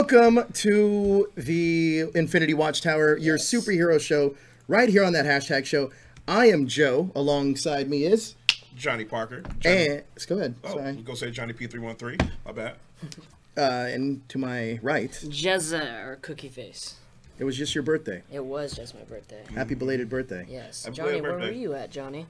Welcome to the Infinity Watchtower, your superhero show, right here on that hashtag show. I am Joe. Alongside me is Johnny Parker. And let's go ahead. Oh, Sorry. go say Johnny P313. My bad. And to my right, Jezzer or Cookie Face. it was just your birthday. It was just my birthday. Happy belated birthday. Yes. Happy Johnny, belated where birthday. were you at, Johnny?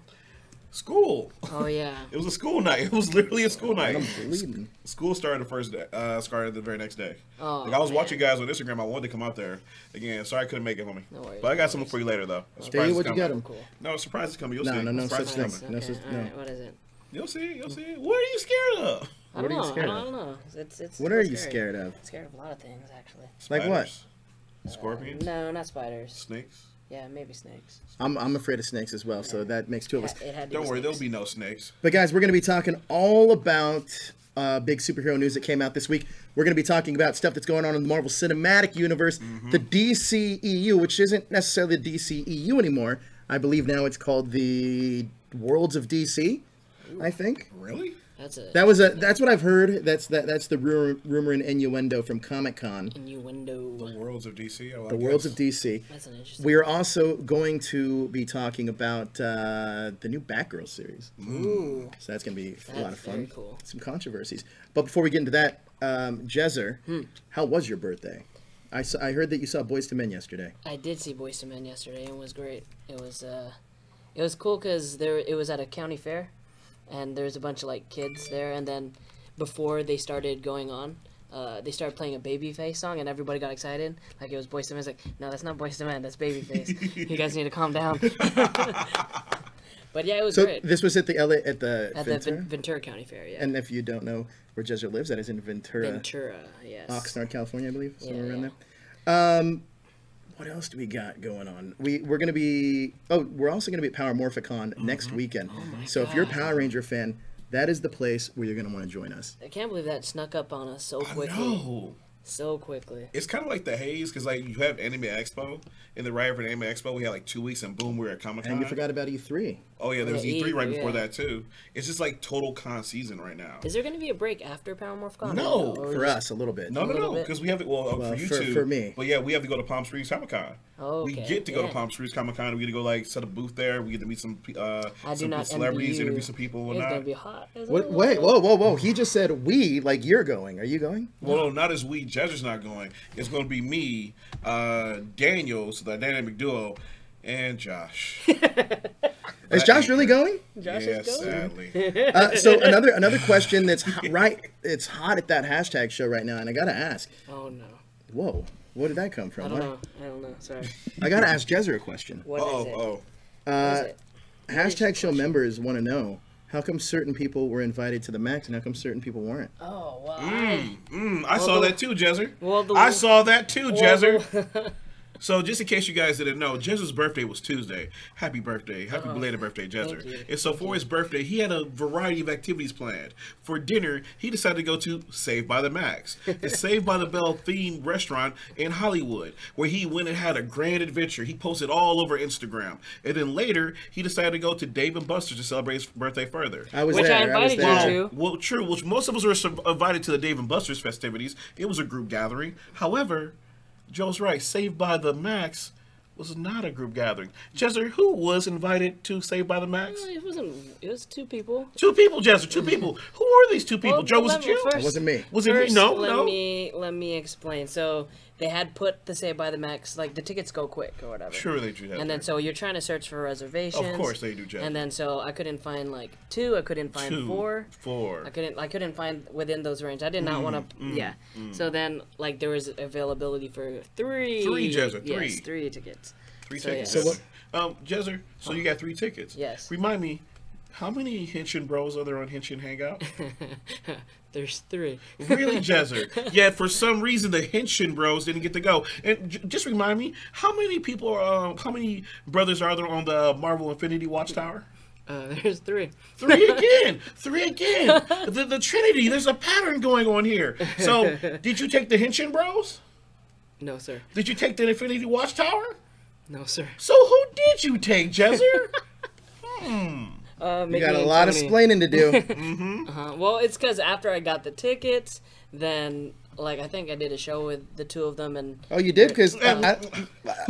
School. Oh yeah. It was a school night. It was literally a school night. I'm bleeding. School started the first day. Started the very next day. Oh, like I was man. watching you guys on Instagram. I wanted to come out there again. Sorry I couldn't make it, homie. No worries, But I got no something worries. for you later, though. A Tell surprise you is what you coming. got him. Cool. No, a surprise is coming. You'll No, see. no, no Surprise such is thing. coming. No, Okay, so- all no. right, what is it? You'll see. You'll see. What are you scared of? I What don't are you know. scared I of? don't know. It's What are it's you scary. scared of? I'm scared of a lot of things, actually. Like what? Spiders? Scorpions? No, not spiders. Snakes? Yeah, maybe snakes. I'm afraid of snakes as well, so that makes two of us. It had to Don't be worry, there'll snakes. be no snakes. But guys, we're going to be talking all about big superhero news that came out this week. We're going to be talking about stuff that's going on in the Marvel Cinematic Universe, the DCEU, which isn't necessarily the DCEU anymore. I believe now it's called the Worlds of DC, I think. Really? That's what I've heard. That's the rumor and innuendo from Comic-Con. Innuendo. The Worlds of DC? I like The Worlds this. of DC. That's an interesting. We are also going to be talking about the new Batgirl series. Ooh. So that's going to be a lot of fun. very cool. Some controversies. But before we get into that, Jezzer, how was your birthday? I heard that you saw Boyz II Men yesterday. I did see Boyz II Men yesterday. It was great. It was cool because it was at a county fair, and there's a bunch of like kids there. And then before they started going on, they started playing a Babyface song, and everybody got excited. Like it was Boyz II Men. It's like, no, that's not Boyz II Men. That's Babyface. You guys need to calm down. But yeah, it was So great. this was at the LA at the At Ventura? the Ventura County Fair, yeah. And if you don't know where Jezzer lives, that is in Ventura, Yes. Oxnard, California, I believe, somewhere Yeah, around yeah. there. What else do we got going on? We're gonna be we're also gonna be at Power Morphicon next weekend. my So if you're a God. Power Ranger fan, that is the place where you're gonna want to join us. I can't believe that snuck up on us so quickly. No. So quickly. It's kind of like the haze, because like you have Anime Expo, and the right after Anime Expo, we had like 2 weeks, and boom, we were at Comic Con. And you forgot about E3. Oh yeah, there was Yeah, E3 right before yeah. that too. It's just like total con season right now. Is there going to be a break after Power Morphicon? No, Or For just- us, a little bit. No, little bit? because we have it. Well, Well, for you for- two, for me. But yeah, we have to go to Palm Springs Comic Con. Oh, We okay, get to go to yeah. Palm Springs Comic Con. We get to go like set a booth there. We get to meet some celebrities, interview some people, and It's going whatnot. to be hot. isn't What, it? wait, whoa. He just said we, like you're going. Are you going? Well, no, not as we. Jezzer's not going. It's going to be me, Daniel, so the dynamic duo, and Josh. Is Josh really going? Josh yes, is going? sadly. So another question that's it's hot at that hashtag show right now, and I gotta ask. Oh, no. Whoa, where did that come from? I don't know. Sorry. I gotta ask Jezzer a question. What is it? Oh, What is it? Hashtag show members want to know how come certain people were invited to the Max and how come certain people weren't. Oh, well, I saw that too, Jezzer. Well, I saw that too, Jezzer. So just in case you guys didn't know, Jezzer's birthday was Tuesday. Happy birthday. Happy belated birthday, Jezzer. thank you. And so for his birthday, he had a variety of activities planned. For dinner, he decided to go to Saved by the Max, the Saved by the Bell themed restaurant in Hollywood, where he went and had a grand adventure. He posted all over Instagram. And then later, he decided to go to Dave & Buster's to celebrate his birthday further. I was Which I there. I was invited you there. to. Well, true. Which most of us were invited to the Dave & Buster's festivities. It was a group gathering. However, Joe's right. Saved by the Max was not a group gathering. Jezzer, who was invited to Saved by the Max? It wasn't. It was two people. Two people, Jezzer. Two people. Who are these two people? Well, Joe, was let it me- you? first- It wasn't me. Was it me? First, No, let no. me explain. So they had put the Saved by the Max, like the tickets go quick or whatever. Sure they do that. And then so you're trying to search for reservations. Of course they do, Jeff. And then so I couldn't find like two. I couldn't find Two, four. four. I couldn't find within those range. I did not want to. Yeah. So then like there was availability for three. Three, Jezzer, three. Yes, three tickets. Three So, tickets. yeah. So what- Jezzer, so you got 3 tickets. Yes. Remind me, how many Henshin bros are there on Henshin Hangout? There's 3. Really, Jezzer? Yet for some reason the Henshin bros didn't get to go. And just remind me, how many people are, how many brothers are there on the Marvel Infinity Watchtower? There's 3. 3 again! 3 again! The Trinity, there's a pattern going on here. So, did you take the Henshin bros? No, sir. Did you take the Infinity Watchtower? No, sir. So who did you take, Jezzer? You Mickey got a and lot of Tony. explaining to do. Well, it's because after I got the tickets, then Like, I think I did a show with the two of them, and Oh, you did? Because Who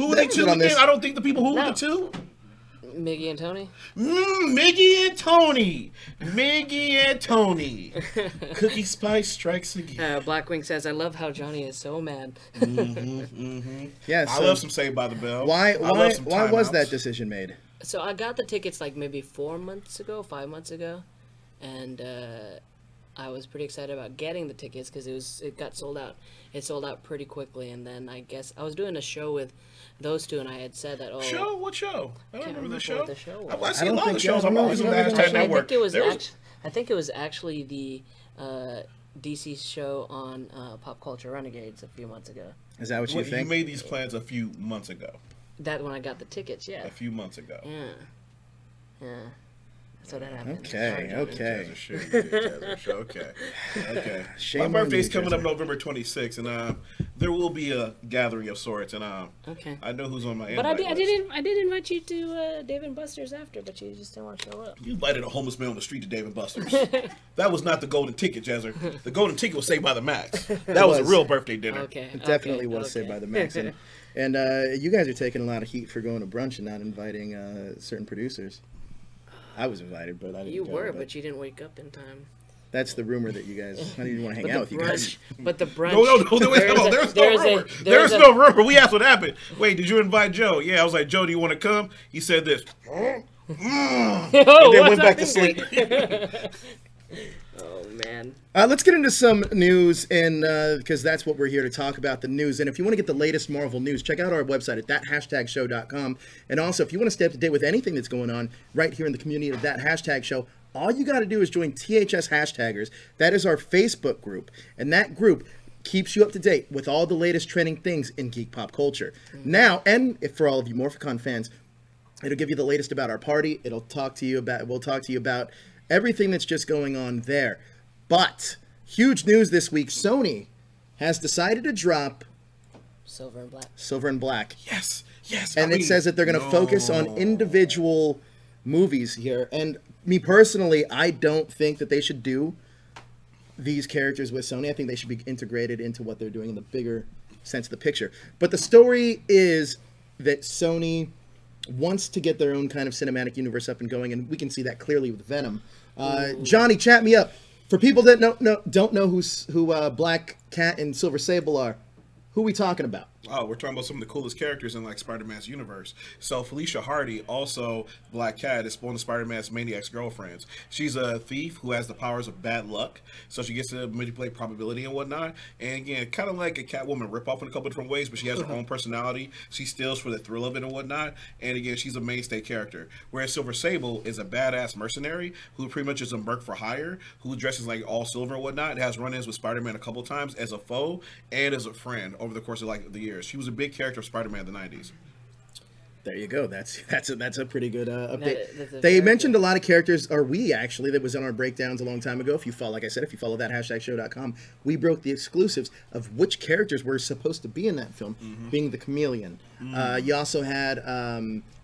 were the two again? I don't think the people who were the two. Miggy and Tony. Miggy and Tony. Miggy and Tony. Cookie Spice strikes again. Blackwing says, "I love how Johnny is so mad." Yeah, I love some Saved by the Bell. Why was that decision made? So I got the tickets like maybe 5 months ago, and I was pretty excited about getting the tickets because it got sold out. It sold out pretty quickly, and then I guess I was doing a show with those two, and I had said that. Oh, show? What show? I don't remember the show. What the show was. I see a lot of shows. I'm always on the hashtag network. I think it was actually the DC show on Pop Culture Renegades a few months ago. Is that what you think? You made these plans a few months ago. That when I got the tickets, yeah. A few months ago. Yeah. So that happened. Okay. Okay. Shame My birthday's on you, coming up November 26th, and there will be a gathering of sorts, and okay. I know who's on my But invite I did invite you to Dave and Buster's after, but you just didn't want to show up. You invited a homeless man on the street to Dave and Buster's. That was not the golden ticket, Jezzer. The golden ticket was Saved by the Max. That was a real birthday dinner. Okay. It definitely was Saved by the Max. And you guys are taking a lot of heat for going to brunch and not inviting certain producers. I was invited, but I didn't You go, were, but you didn't wake up in time. That's the rumor that you guys. I didn't want to hang out with you guys. But the brunch. No, there's no rumor. There's no rumor. We asked what happened. Wait, did you invite Joe? Yeah, I was like, Joe, do you want to come? He said this. And then went back to sleep. Oh man. Let's get into some news, and because that's what we're here to talk about, the news. And if you want to get the latest Marvel news, check out our website at thathashtagshow.com. And also, if you want to stay up to date with anything that's going on right here in the community of That Hashtag Show, all you got to do is join THS Hashtaggers. That is our Facebook group, and that group keeps you up to date with all the latest trending things in geek pop culture. Now, and if for all of you Morphicon fans, it'll give you the latest about our party. We'll talk to you about everything that's just going on there. But huge news this week: Sony has decided to drop Silver and Black. Yes. And it says that they're going to focus on individual movies here. And me personally, I don't think that they should do these characters with Sony. I think they should be integrated into what they're doing in the bigger sense of the picture. But the story is that Sony wants to get their own kind of cinematic universe up and going, and we can see that clearly with Venom. Johnny, chat me up. For people that don't know who Black Cat and Silver Sable are, who are we talking about? Oh, we're talking about some of the coolest characters in like Spider-Man's universe. So Felicia Hardy, also Black Cat, is one of Spider-Man's maniac's girlfriends. She's a thief who has the powers of bad luck, so she gets to manipulate probability and whatnot. And again, kind of like a Catwoman ripoff in a couple different ways, but she has her own personality. She steals for the thrill of it and whatnot. And again, she's a mainstay character. Whereas Silver Sable is a badass mercenary who pretty much is a merc for hire, who dresses like all silver and whatnot. And has run-ins with Spider-Man a couple times as a foe and as a friend over the course of like the years. She was a big character of Spider-Man in the 90s. There you go. That's a pretty good update. They mentioned a lot of characters, or we actually, that was in our breakdowns a long time ago. If you follow, like I said, if you follow that #show.com, we broke the exclusives of which characters were supposed to be in that film, being the Chameleon. You also had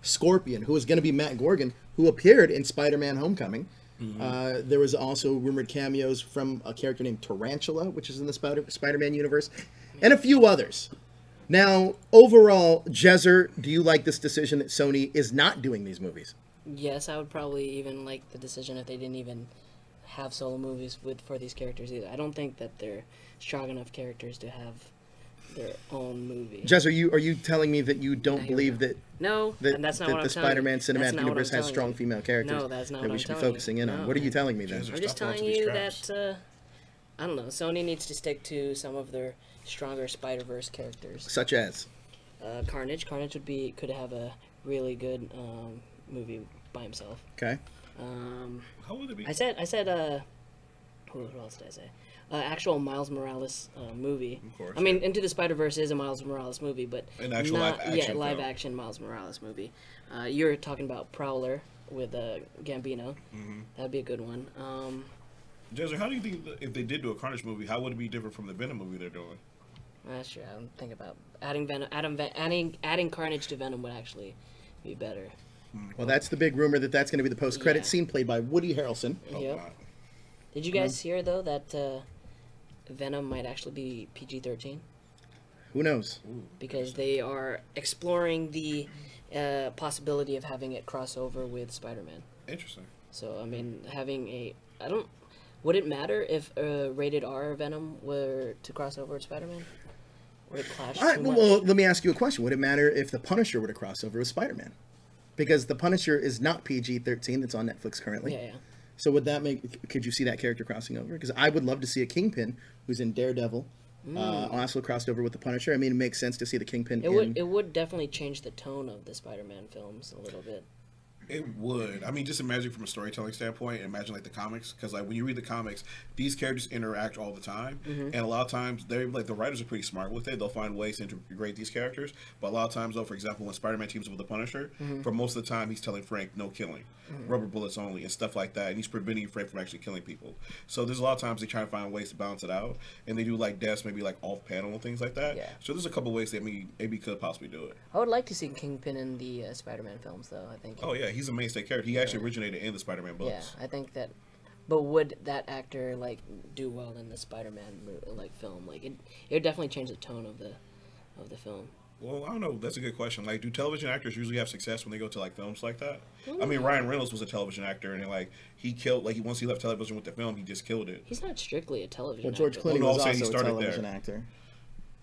Scorpion, who was going to be Matt Gorgon, who appeared in Spider-Man: Homecoming. There was also rumored cameos from a character named Tarantula, which is in the Spider-Man universe, and a few others. Now, overall, Jezzer, do you like this decision that Sony is not doing these movies? Yes, I would probably even like the decision if they didn't even have solo movies for these characters either. I don't think that they're strong enough characters to have their own movie. Jezzer, are you telling me that you don't believe that? No, and that's not what I'm the Spider-Man cinematic universe has strong female characters. No, that's not that what we I'm should be telling focusing you. in on. What are you telling me then? I'm just telling you that I don't know. Sony needs to stick to some of their stronger Spider-Verse characters, such as Carnage. Carnage could have a really good movie by himself. Okay. How would it be? I said. Who else did I say? Actual Miles Morales movie. Of course. I mean, Into the Spider-Verse is a Miles Morales movie, but an actual live action Miles Morales movie. You're talking about Prowler with Gambino. That'd be a good one. Jezzer, how do you think if they did do a Carnage movie, how would it be different from the Venom movie they're doing? That's true. I don't think about adding Venom. Adding Carnage to Venom would actually be better. Well, that's the big rumor that's going to be the post-credit scene played by Woody Harrelson. Yep. Did you guys hear though that Venom might actually be PG-13. Who knows? Because they are exploring the possibility of having it cross over with Spider-Man. Interesting. So, I mean, would it matter if rated R Venom were to cross over with Spider-Man? Would it clash too much? Well, let me ask you a question. Would it matter if the Punisher were to cross over with Spider-Man? Because the Punisher is not PG-13. That's on Netflix currently. Yeah. So could you see that character crossing over? Because I would love to see a Kingpin who's in Daredevil also crossed over with the Punisher. I mean, it makes sense to see the Kingpin It would definitely change the tone of the Spider-Man films a little bit. It would. I mean, just imagine from a storytelling standpoint, imagine like the comics, because like when you read the comics, these characters interact all the time, and a lot of times they're like the writers are pretty smart with it. They'll find ways to integrate these characters, but a lot of times, though, for example, when Spider-Man teams up with the Punisher, for most of the time he's telling Frank no killing, rubber bullets only, and stuff like that, and he's preventing Frank from actually killing people. So there's a lot of times they try to find ways to balance it out, and they do like deaths maybe like off panel and things like that. Yeah. So there's a couple ways that maybe could possibly do it. I would like to see Kingpin in the Spider-Man films, though. I think. Oh yeah, he's a mainstay character. He actually originated in the Spider-Man books. Yeah, I think that. But would that actor like do well in the Spider-Man like film? Like it would definitely change the tone of the film. Well, I don't know. That's a good question. Like, do television actors usually have success when they go to like films like that? I mean, Ryan Reynolds was a television actor, and like he killed. Like once he left television with the film, he just killed it. He's not strictly a television. Well, George actor. Clooney Well, no, was I'm saying he also a started television there. actor.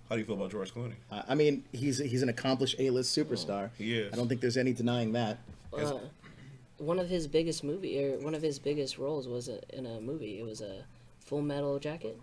How do you feel about George Clooney? I mean, he's an accomplished A-list superstar. He is. I don't think there's any denying that. One of his biggest roles was in a movie. It was a Full Metal Jacket.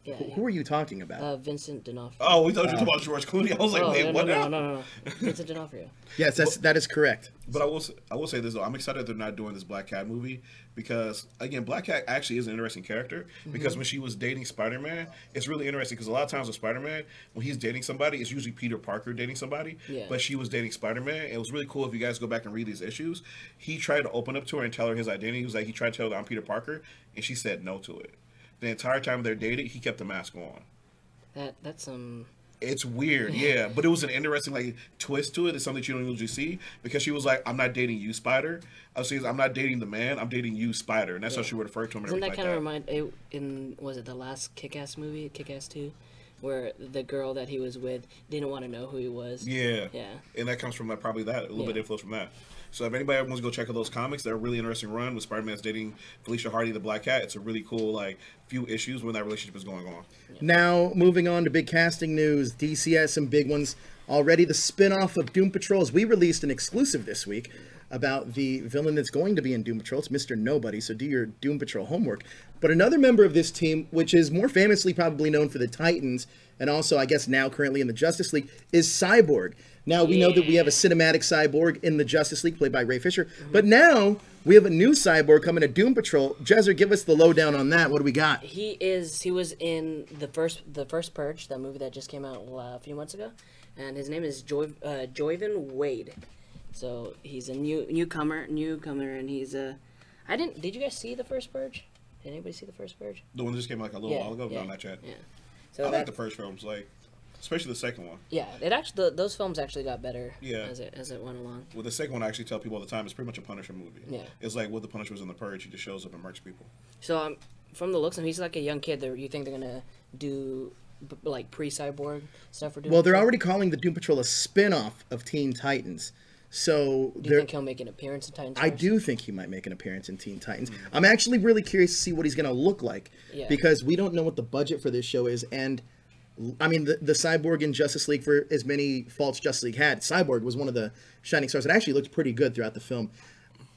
Yeah. Who are you talking about? Vincent D'Onofrio. Oh, we thought you were talking about George Clooney. I was like, wait, what now? No. Vincent D'Onofrio. Yes, that is correct. But I will say this though, I'm excited they're not doing this Black Cat movie because again, Black Cat actually is an interesting character because when she was dating Spider-Man, it's really interesting because a lot of times with Spider-Man, when he's dating somebody, it's usually Peter Parker dating somebody. Yeah. But she was dating Spider-Man. It was really cool if you guys go back and read these issues. He tried to open up to her and tell her his identity. He was like, he tried to tell her I'm Peter Parker, and she said no to it. The entire time they're dating, he kept the mask on. That's It's weird, yeah, but it was an interesting like twist to it. It's something that you don't usually see because she was like, "I'm not dating you, Spider." I was saying, "I'm not dating the man. I'm dating you, Spider," and that's how she would refer to him. Doesn't that kind of remind? Was it the last Kick-Ass movie, Kick-Ass 2, where the girl that he was with didn't want to know who he was? Yeah, yeah, and that comes from like probably that a little bit influence from that. So if anybody wants to go check out those comics, they're a really interesting run with Spider-Man's dating Felicia Hardy, the Black Cat. It's a really cool like few issues when that relationship is going on. Now, moving on to big casting news. DC has some big ones already. The spin-off of Doom Patrol. We released an exclusive this week about the villain that's going to be in Doom Patrol. It's Mr. Nobody, so do your Doom Patrol homework. But another member of this team, which is more famously probably known for the Titans, and also, I guess, now currently in the Justice League, is Cyborg. Now, we know that we have a cinematic Cyborg in the Justice League, played by Ray Fisher. But now, we have a new Cyborg coming to Doom Patrol. Jezzer, give us the lowdown on that. What do we got? He was in the first Purge, that movie that just came out a few months ago. And his name is Joivan Wade. So, he's a newcomer, and he's did you guys see the first Purge? Did anybody see the first Purge? The one that just came like a little while ago? No, not yet. Yeah. So I like the first films, like especially the second one. Yeah, those films actually got better as it went along. Well, the second one I actually tell people all the time, it's pretty much a Punisher movie. Yeah. It's like what the Punisher was in the Purge. He just shows up and murks people. So from the looks of him, he's like a young kid. You think they're gonna do like pre-Cyborg stuff for Doom? Well, they're already calling the Doom Patrol a spin-off of Teen Titans. So do you think he'll make an appearance in Titans? I do think he might make an appearance in Teen Titans. I'm actually really curious to see what he's going to look like because we don't know what the budget for this show is. And I mean, the Cyborg in Justice League, for as many faults Justice League had, Cyborg was one of the shining stars. It actually looked pretty good throughout the film.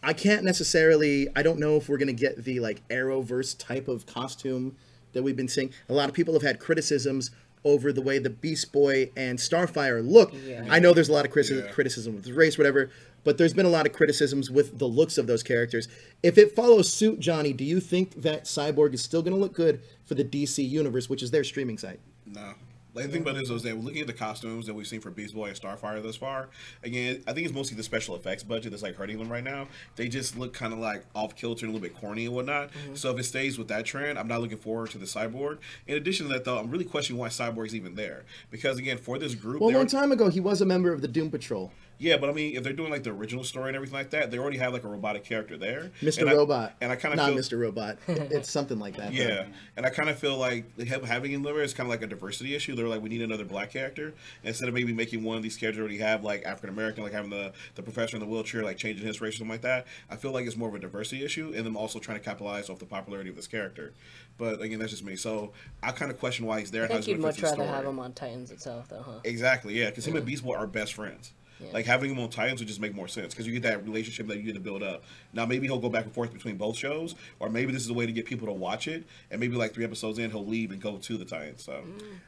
I don't know if we're going to get the like Arrowverse type of costume that we've been seeing. A lot of people have had criticisms over the way the Beast Boy and Starfire look. Yeah. I know there's a lot of criticism with the race, whatever, but there's been a lot of criticisms with the looks of those characters. If it follows suit, Johnny, do you think that Cyborg is still going to look good for the DC Universe, which is their streaming site? No. Like, the thing about it is that looking at the costumes that we've seen for Beast Boy and Starfire thus far, again, I think it's mostly the special effects budget that's like hurting them right now. They just look kind of like off kilter and a little bit corny and whatnot. So if it stays with that trend, I'm not looking forward to the Cyborg. In addition to that, though, I'm really questioning why Cyborg's even there because again, for this group, well, a long time ago, he was a member of the Doom Patrol. Yeah, but I mean, if they're doing like the original story and everything like that, they already have like a robotic character there. Mr. Robot. And I kind of not feel, Mr. Robot. It's something like that. Yeah, though. and I kind of feel like having him there is kind of like a diversity issue. They're like, we need another black character instead of maybe making one of these characters already have like African American, like having the professor in the wheelchair, like changing his race or something like that. I feel like it's more of a diversity issue, and them also trying to capitalize off the popularity of this character. But again, that's just me. So I kind of question why he's there. I think you'd much rather have him on Titans itself, though, huh? Exactly, yeah, because him and Beast Boy are best friends. Yeah. Like having him on Titans would just make more sense because you get that relationship that you get to build up. Now maybe he'll go back and forth between both shows, or maybe this is a way to get people to watch it, and maybe like 3 episodes in he'll leave and go to the Titans. So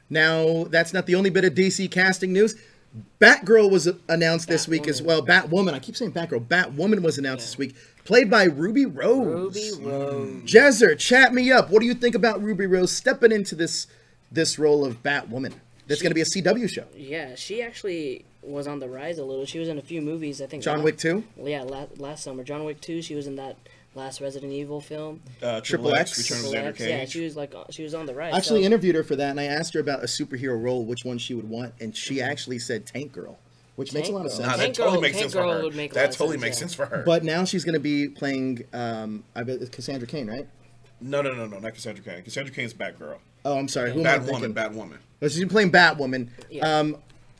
now that's not the only bit of DC casting news. Batgirl was announced this week as well. Batwoman. I keep saying Batgirl. Batwoman was announced this week, played by Ruby Rose. Jezzer, chat me up. What do you think about Ruby Rose stepping into this role of Batwoman? That's going to be a CW show. Yeah, she actually was on the rise a little. She was in a few movies, I think. John Wick 2? Yeah, last summer. John Wick 2, she was in that last Resident Evil film. Triple X. Return of Xander Cage. Yeah, she was on the rise. I actually interviewed her for that, and I asked her about a superhero role, which one she would want, and she actually said Tank Girl, which makes a lot of sense. Nah, that totally makes sense for her. That totally makes sense for her. But now she's going to be playing, I bet it's Cassandra Cain, right? No, not Cassandra Cain. Cassandra Cain's Batgirl. Oh, I'm sorry. Who am I thinking? Batwoman. Well, she's playing Batwoman. Yeah.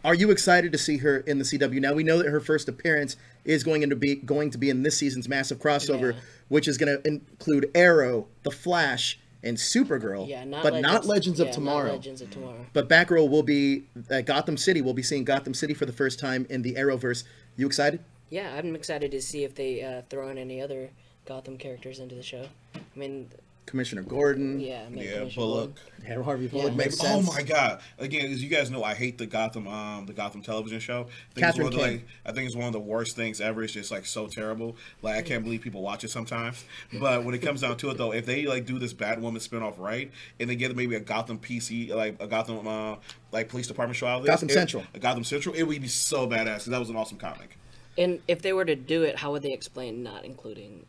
Are you excited to see her in the CW? Now we know that her first appearance is going to be in this season's massive crossover, which is going to include Arrow, The Flash, and Supergirl. Yeah, not Legends of Tomorrow. Not Legends of Tomorrow. But Batgirl will be at Gotham City. We'll be seeing Gotham City for the first time in the Arrowverse. You excited? Yeah, I'm excited to see if they throw in any other Gotham characters into the show. I mean, Commissioner Gordon. Yeah, Bullock. Yeah, Harvey Bullock makes sense. Oh my God! Again, as you guys know, I hate the Gotham television show. I think it's one of the worst things ever. It's just like so terrible. Like I can't believe people watch it sometimes. But when it comes down to it, though, if they like do this Batwoman spinoff right, and they get maybe a Gotham PC, like a Gotham police department show out of this, Gotham Central, it would be so badass. Because that was an awesome comic. And if they were to do it, how would they explain not including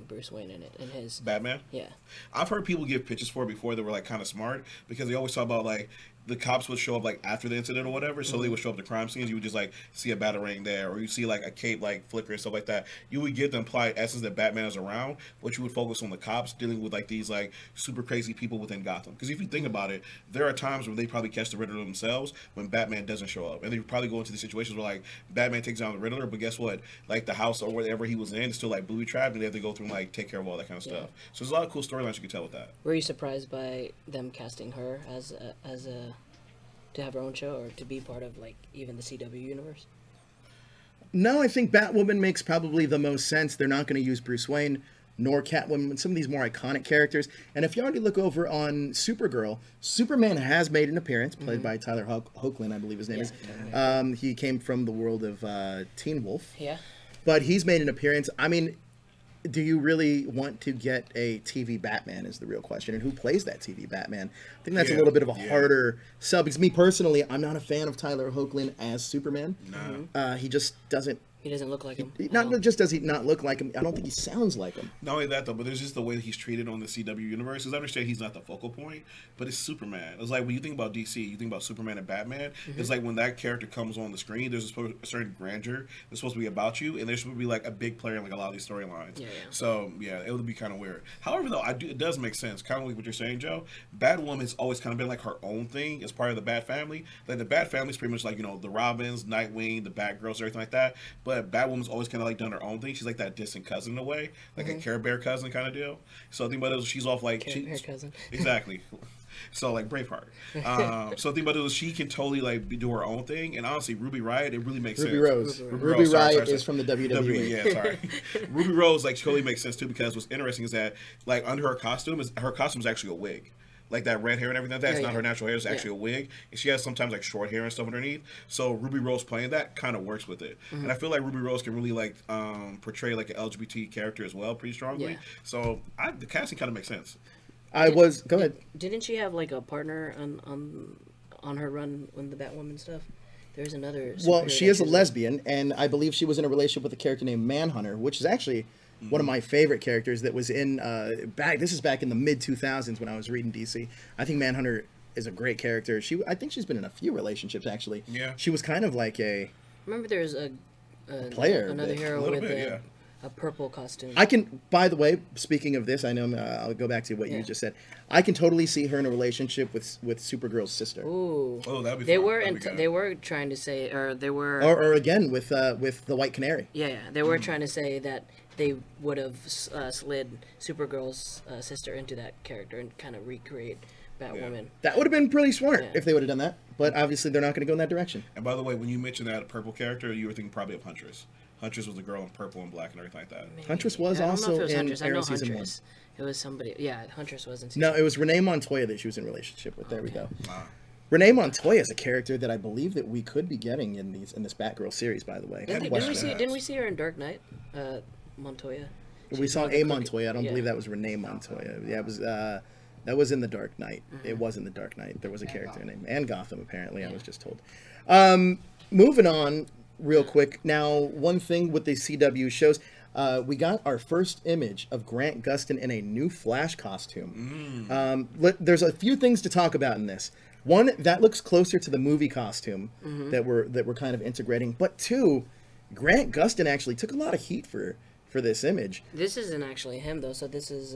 Bruce Wayne in it in his Batman? Yeah, I've heard people give pitches for it before that were like kind of smart because they always talk about like the cops would show up like after the incident or whatever, so they would show up to crime scenes. You would just like see a batarang there, or you see like a cape like flicker and stuff like that. You would get the implied essence that Batman is around, but you would focus on the cops dealing with like these like super crazy people within Gotham. Because if you think about it, there are times where they probably catch the Riddler themselves when Batman doesn't show up, and they probably go into these situations where like Batman takes down the Riddler, but guess what? Like the house or whatever he was in is still like booby trapped, and they have to go through and like take care of all that kind of stuff. So there's a lot of cool storylines you can tell with that. Were you surprised by them casting her as a to have her own show or to be part of like even the CW universe? No, I think Batwoman makes probably the most sense. They're not going to use Bruce Wayne nor Catwoman, some of these more iconic characters. And if you already look over on Supergirl, Superman has made an appearance, played by Tyler Hoechlin, I believe his name is. He came from the world of Teen Wolf. Yeah. But he's made an appearance. I mean, do you really want to get a TV Batman is the real question. And who plays that TV Batman? I think that's a little bit of a harder sell. Because me personally, I'm not a fan of Tyler Hoechlin as Superman. No. He just doesn't. He doesn't look like him. Not just does he not look like him, I don't think he sounds like him. Not only that, though, but there's just the way that he's treated on the CW universe. Because I understand he's not the focal point, but it's Superman. It's like when you think about DC, you think about Superman and Batman. It's like when that character comes on the screen, there's a certain grandeur that's supposed to be about you, and there's supposed to be like a big player in like a lot of these storylines. So, yeah, it would be kind of weird. However, though, it does make sense. Kind of like what you're saying, Joe. Batwoman's always kind of been like her own thing as part of the Bat family. Like the Bat family's pretty much like, you know, the Robins, Nightwing, the Batgirls, everything like that. But Batwoman's always kind of like done her own thing. She's like that distant cousin in a way, like a Care Bear cousin kind of deal. So I think about it, she's off like Care Bear cousin. Exactly. So like Braveheart. So I think about it, she can totally like do her own thing. And honestly, Ruby Riott, it really makes sense. Ruby Riott is from the WWE. Yeah, sorry. Ruby Rose like totally makes sense too, because what's interesting is that like under her costume is actually a wig. Like that red hair and everything like that, it's not her natural hair, it's actually a wig. And she has sometimes like short hair and stuff underneath. So Ruby Rose playing that kind of works with it. And I feel like Ruby Rose can really like portray like an LGBT character as well pretty strongly. So the casting kind of makes sense. Go ahead. Didn't she have like a partner on her run when the Batwoman stuff? There's another. Well, she is a lesbian, and I believe she was in a relationship with a character named Manhunter, which is actually one of my favorite characters that was in this is back in the mid 2000s when I was reading DC. I think Manhunter is a great character. I think she's been in a few relationships actually. Yeah. She was kind of like Remember there's a player. Another hero A little with bit, yeah. a purple costume. I can, by the way, speaking of this, I know I'll go back to what you just said. I can totally see her in a relationship with Supergirl's sister. Ooh. Oh, that'd be They fun. were That'd be good. they were trying to say, or they were. Or again with the White Canary. Yeah, they were trying to say that they would have slid Supergirl's sister into that character and kind of recreate Batwoman. That would have been pretty smart Yeah. if they would have done that. But obviously, they're not going to go in that direction. And by the way, when you mentioned that purple character, you were thinking probably of Huntress. Huntress was the girl in purple and black and everything like that. Huntress was I don't know also if it was in Huntress. I know Arrow season Huntress. It was somebody. Yeah, Huntress was in season No, it was Renee Montoya that she was in a relationship with. There we go. Wow. Renee Montoya is a character that I believe that we could be getting in this Batgirl series. By the way, Didn't we see her in Dark Knight? Montoya. We saw one of the Montoya. I don't yeah. believe that was Renee Montoya. Yeah, it was. That was in the Dark Knight. It was in the Dark Knight. There was a character named and Gotham. Apparently, I was just told. Moving on, real quick. Now, one thing with the CW shows, we got our first image of Grant Gustin in a new Flash costume. There's a few things to talk about in this. One, that looks closer to the movie costume that we're kind of integrating. But two, Grant Gustin actually took a lot of heat for this image. This isn't actually him though, so this is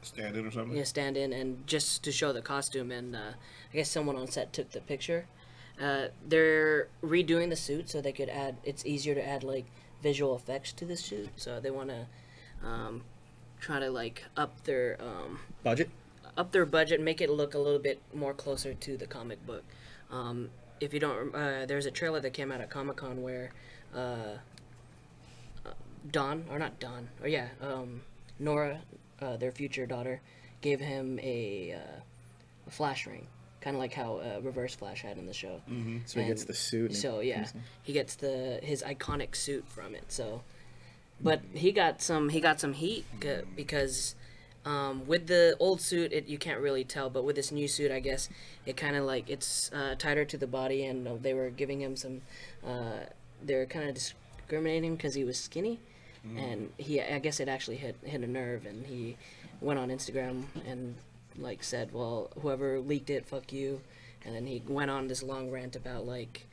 Stand-in or something? yeah, stand in and just to show the costume, and I guess someone on set took the picture. They're redoing the suit so they could add. It's easier to add like visual effects to the suit, so they want to try to like up their Budget? budget, make it look a little bit more closer to the comic book. If you don't, there's a trailer that came out at Comic-Con where Nora, their future daughter, gave him a Flash ring, kind of like how Reverse Flash had in the show. So he gets the suit. So yeah, he gets his iconic suit from it. So, but he got some heat because with the old suit, you can't really tell, but with this new suit, I guess it kind of like it's tighter to the body, and they were giving him some. They're kind of discriminating because he was skinny, and I guess it actually hit a nerve, and he went on Instagram and like said, well, whoever leaked it, fuck you. And then he went on this long rant about like,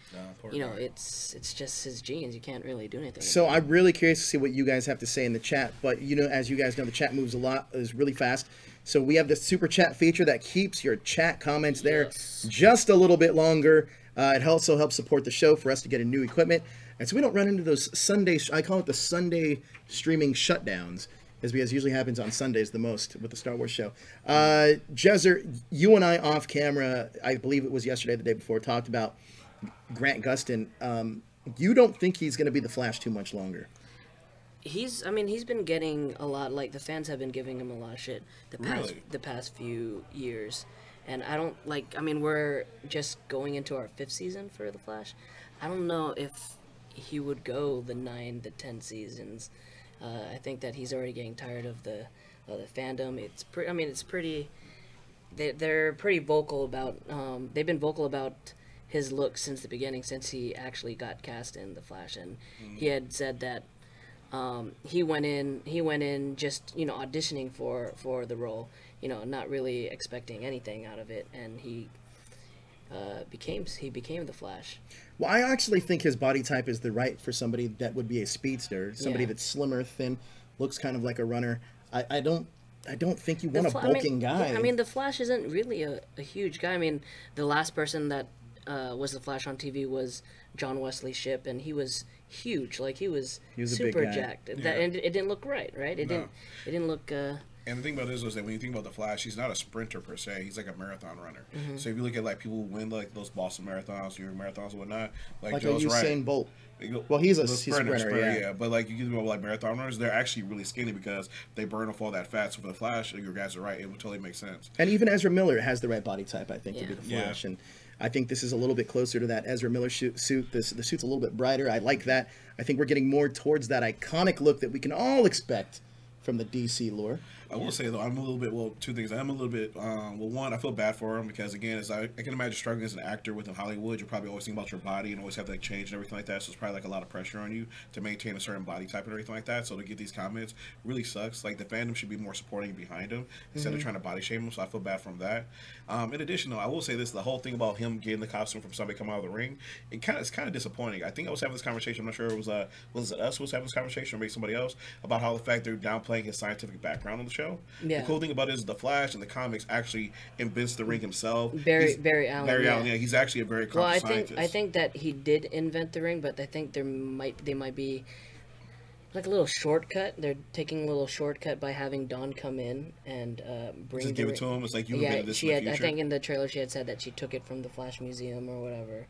it's just his genes. You can't really do anything. So I'm really curious to see what you guys have to say in the chat. But as you guys know, the chat moves is really fast. So we have the super chat feature that keeps your chat comments there just a little bit longer. It also helps support the show for us to get a new equipment, and so we don't run into those Sunday. I call it the Sunday streaming shutdowns, as usually happens on Sundays the most with the Star Wars show. Jezzer, you and I off camera, I believe it was yesterday, the day before, talked about Grant Gustin. You don't think he's going to be the Flash too much longer? He's been getting a lot. Like the fans have been giving him a lot of shit the past few years, and I don't like. I mean, we're just going into our 5th season for the Flash. I don't know if he would go the 9 to 10 seasons. I think that he's already getting tired of the fandom. It's pretty. They're pretty vocal about. They've been vocal about his look since the beginning, since he actually got cast in the Flash, and he had said that he went in just auditioning for the role, not really expecting anything out of it, and he became the Flash. Well, I actually think his body type is the right for somebody that would be a speedster, somebody that's slimmer, thin, looks kind of like a runner. I don't think you want a bulking guy. Yeah, I mean, the Flash isn't really a huge guy. I mean, the last person that was the Flash on TV was John Wesley Shipp, and he was huge. Like he was super jacked. And it didn't look right? It didn't look. And the thing about this is that when you think about the Flash, he's not a sprinter per se. He's like a marathon runner. So if you look at like people who win like those Boston marathons, New York marathons, and whatnot, like Joe's Usain Bolt. Well, he's a sprinter, yeah. But like you get about like marathon runners, they're actually really skinny because they burn off all that fat. So for the Flash, your guys are right. It would totally make sense. And even Ezra Miller has the right body type, I think, to be the Flash. And I think this is a little bit closer to that Ezra Miller suit. The suit's a little bit brighter. I like that. I think we're getting more towards that iconic look that we can all expect from the DC lore. I will say though, I'm a little bit, well, two things. I'm a little bit, well, one, I feel bad for him because again, as I can imagine struggling as an actor within Hollywood, you're probably always thinking about your body and always have that change and everything like that. So it's probably like a lot of pressure on you to maintain a certain body type and everything like that. So to get these comments really sucks. Like the fandom should be more supporting behind him instead of trying to body shame him. So I feel bad from that. In addition, though, I will say this: the whole thing about him getting the costume from somebody coming out of the ring, it's kind of disappointing. I think I was having this conversation. I'm not sure it was it us who was having this conversation or maybe somebody else about how the fact they're downplaying his scientific background on the show. Yeah. The cool thing about it is the Flash in the comics actually invents the ring himself. Barry Allen. Yeah, he's actually a very accomplished scientist. I think that he did invent the ring, but I think they might be like a little shortcut. They're taking a little shortcut by having Dawn come in and bring. Just give it to him. It's like you invented this in the future. I think in the trailer she had said that she took it from the Flash Museum or whatever.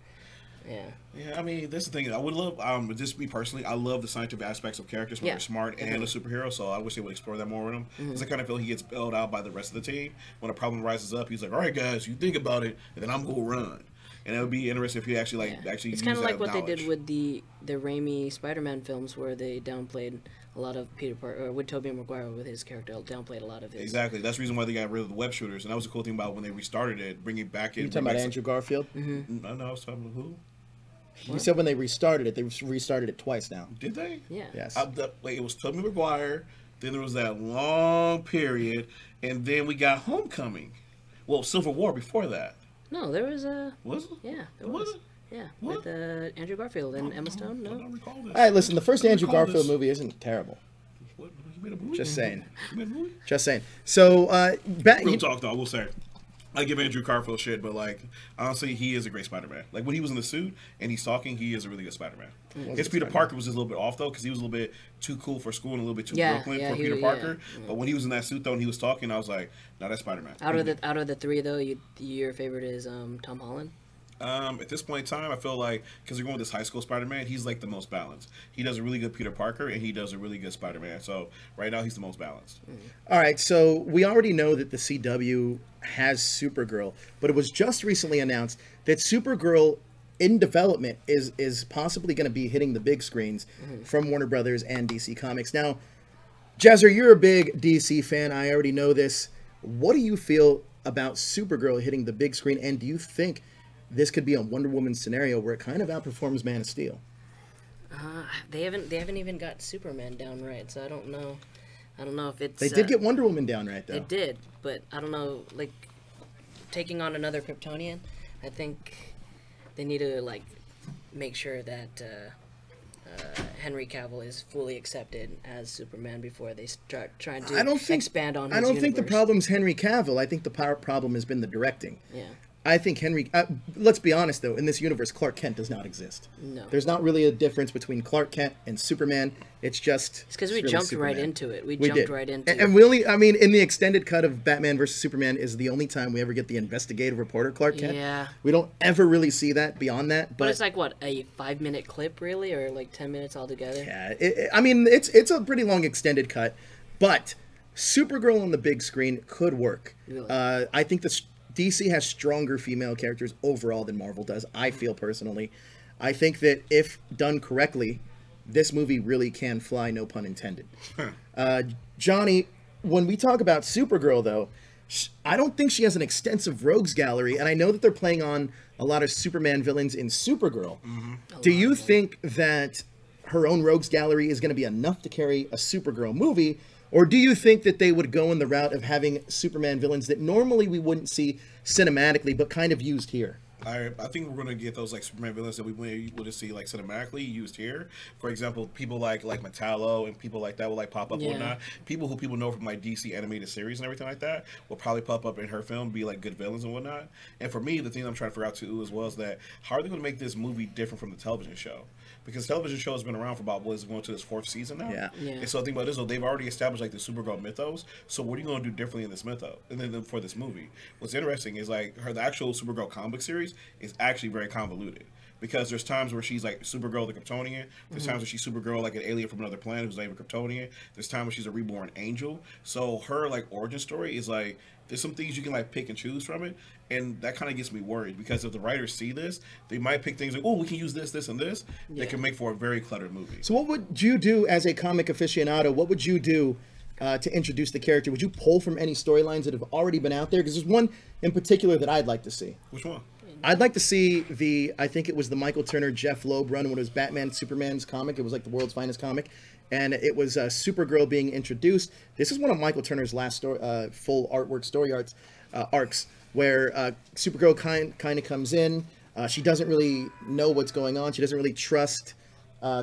Yeah. Yeah, I mean, that's the thing. I would love, just me personally, I love the scientific aspects of characters when they're smart and a superhero, so I wish they would explore that more with him. Because I kind of feel he gets bailed out by the rest of the team. When a problem rises up, he's like, all right, guys, you think about it, and then I'm going to run. And it would be interesting if he actually, actually it's kind of like what they did with the Raimi Spider-Man films, where they downplayed a lot of Peter Parker, or with Tobey Maguire with his character, downplayed a lot of his. Exactly. That's the reason why they got rid of the web shooters. And that was the cool thing about when they restarted it, bringing back in. You talking about Andrew Garfield? No, I was talking about who? You said when they restarted it, they restarted it twice now. Did they? Yeah. Yes. It was Tobey Maguire, then there was that long period, and then we got Homecoming. Well, Civil War before that. No, there was a... Was it? Yeah, there was. Yeah, what? With Andrew Garfield and Emma Stone. No. I don't recall this. All right, listen, the first Andrew Garfield movie isn't terrible. What? You made a movie? Just saying. You made a movie? Just saying. So, Real talk, though, I will say. I give Andrew Garfield shit, but like honestly, he is a great Spider-Man. Like when he was in the suit and he's talking, he is a really good Spider-Man. His Peter Parker was just a little bit off though, because he was a little bit too cool for school and a little bit too Brooklyn for Peter Parker. But when he was in that suit though and he was talking, I was like, no, that's Spider-Man. Out of the three though, your favorite is Tom Holland. At this point in time, I feel like because you're going with this high school Spider-Man, he's like the most balanced. He does a really good Peter Parker, and he does a really good Spider-Man. So right now, he's the most balanced. All right, so we already know that the CW has Supergirl, but it was just recently announced that Supergirl in development is possibly going to be hitting the big screens from Warner Brothers and DC Comics. Now, Jezzer, you're a big DC fan. I already know this. What do you feel about Supergirl hitting the big screen, and do you think this could be a Wonder Woman scenario where it kind of outperforms Man of Steel? They haven't even got Superman down right, so I don't know if it's. They did get Wonder Woman down right though. They did, but I don't know. Like taking on another Kryptonian, I think they need to like make sure that Henry Cavill is fully accepted as Superman before they start trying to expand on his universe. think the problem's Henry Cavill. I think the problem has been the directing. Yeah. I think let's be honest though, in this universe, Clark Kent does not exist. No. There's not really a difference between Clark Kent and Superman. It's because we jumped right into it. We jumped right into it. And we only, I mean, in the extended cut of Batman versus Superman is the only time we ever get the investigative reporter Clark Kent. Yeah. We don't ever really see that beyond that. But it's like, what, a 5-minute clip really, or like 10 minutes altogether? Yeah. It's a pretty long extended cut, but Supergirl on the big screen could work. Really? I think DC has stronger female characters overall than Marvel does, I feel personally. I think that if done correctly, this movie really can fly, no pun intended. Johnny, when we talk about Supergirl, though, I don't think she has an extensive rogues gallery, and I know that they're playing on a lot of Superman villains in Supergirl. Do you think that her own rogues gallery is going to be enough to carry a Supergirl movie? Or do you think that they would go in the route of having Superman villains that normally we wouldn't see cinematically, but kind of used here? I think we're going to get those like Superman villains that we would see like cinematically used here. For example, people like Metallo and people like that will like pop up and whatnot. People who people know from like DC animated series and everything like that will probably pop up in her film, be like good villains and whatnot. And for me, the thing I'm trying to figure out too as well is that how are they going to make this movie different from the television show? Because the television show has been around for about, what is it, going to this 4th season now? Yeah. And so the thing about this, they've already established like the Supergirl mythos. So what are you going to do differently in this mythos? And then for this movie, what's interesting is like the actual Supergirl comic series is actually very convoluted. Because there's times where she's like Supergirl the Kryptonian. There's times where she's Supergirl like an alien from another planet who's not even Kryptonian. There's times where she's a reborn angel. So her like origin story is like, there's some things you can like pick and choose from it. And that kind of gets me worried because if the writers see this, they might pick things like, oh, we can use this, this, and this. They can make for a very cluttered movie. So what would you do as a comic aficionado? What would you do to introduce the character, would you pull from any storylines that have already been out there? Because there's one in particular that I'd like to see. Which one? I'd like to see I think it was the Michael Turner, Jeff Loeb run when it was Batman Superman's comic. It was like the world's finest comic. And it was Supergirl being introduced. This is one of Michael Turner's last full artwork story arcs, where Supergirl kind of comes in. She doesn't really know what's going on. She doesn't really trust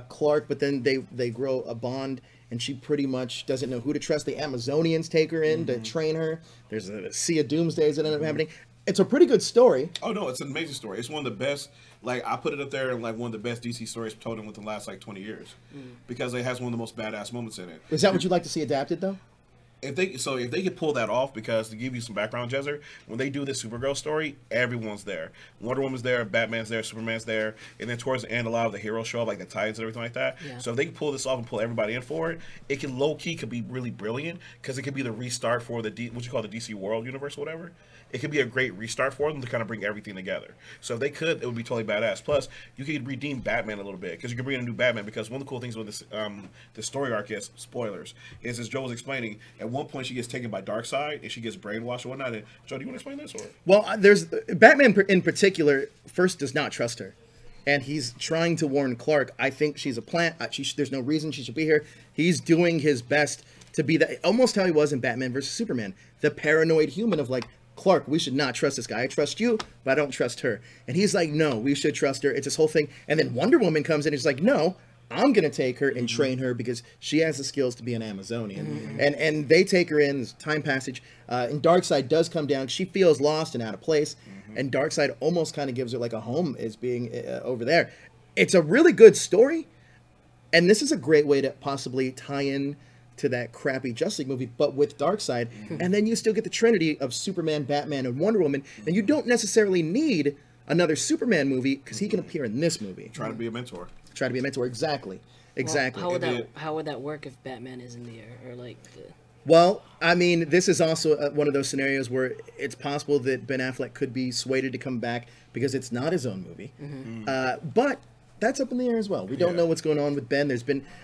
Clark, but then they grow a bond, and she pretty much doesn't know who to trust. The Amazonians take her in to train her. There's a Sea of Doomsdays that end up happening. It's a pretty good story. Oh no, it's an amazing story. It's one of the best. Like I put it up there in like one of the best DC stories told in within the last like 20 years, because it has one of the most badass moments in it. Is that what you'd like to see adapted though? If they could pull that off, because to give you some background, Jezzer, when they do this Supergirl story, everyone's there. Wonder Woman's there, Batman's there, Superman's there, and then towards the end, a lot of the heroes show up, like the Titans and everything like that. Yeah. So if they can pull this off and pull everybody in for it, it can low key could be really brilliant, because it could be the restart for the what you call the DC World Universe or whatever. It could be a great restart for them to kind of bring everything together. So if they could, it would be totally badass. Plus, you could redeem Batman a little bit, because you could bring in a new Batman. Because one of the cool things with this, the story arc is, spoilers, is as Joe was explaining, at one point she gets taken by Darkseid and she gets brainwashed and whatnot. And Joe, do you want to explain this? Or? Well, there's Batman in particular. First, does not trust her, and he's trying to warn Clark. I think she's a plant. There's no reason she should be here. He's doing his best to be almost how he was in Batman versus Superman, the paranoid human of like, Clark, we should not trust this guy. I trust you, but I don't trust her. And he's like, no, we should trust her. It's this whole thing. And then Wonder Woman comes in and he's like, no, I'm going to take her and train her because she has the skills to be an Amazonian. And they take her in. There's time passage. And Darkseid does come down. She feels lost and out of place. And Darkseid almost kind of gives her like a home as being over there. It's a really good story. And this is a great way to possibly tie in to that crappy Justice League movie, but with Darkseid, and then you still get the trinity of Superman, Batman, and Wonder Woman, and you don't necessarily need another Superman movie because he can appear in this movie. Try to be a mentor. Try to be a mentor, exactly. Well, how would that work if Batman is in the air, or like? Well, I mean, this is also one of those scenarios where it's possible that Ben Affleck could be swayed to come back because it's not his own movie, but that's up in the air as well. We don't know what's going on with Ben.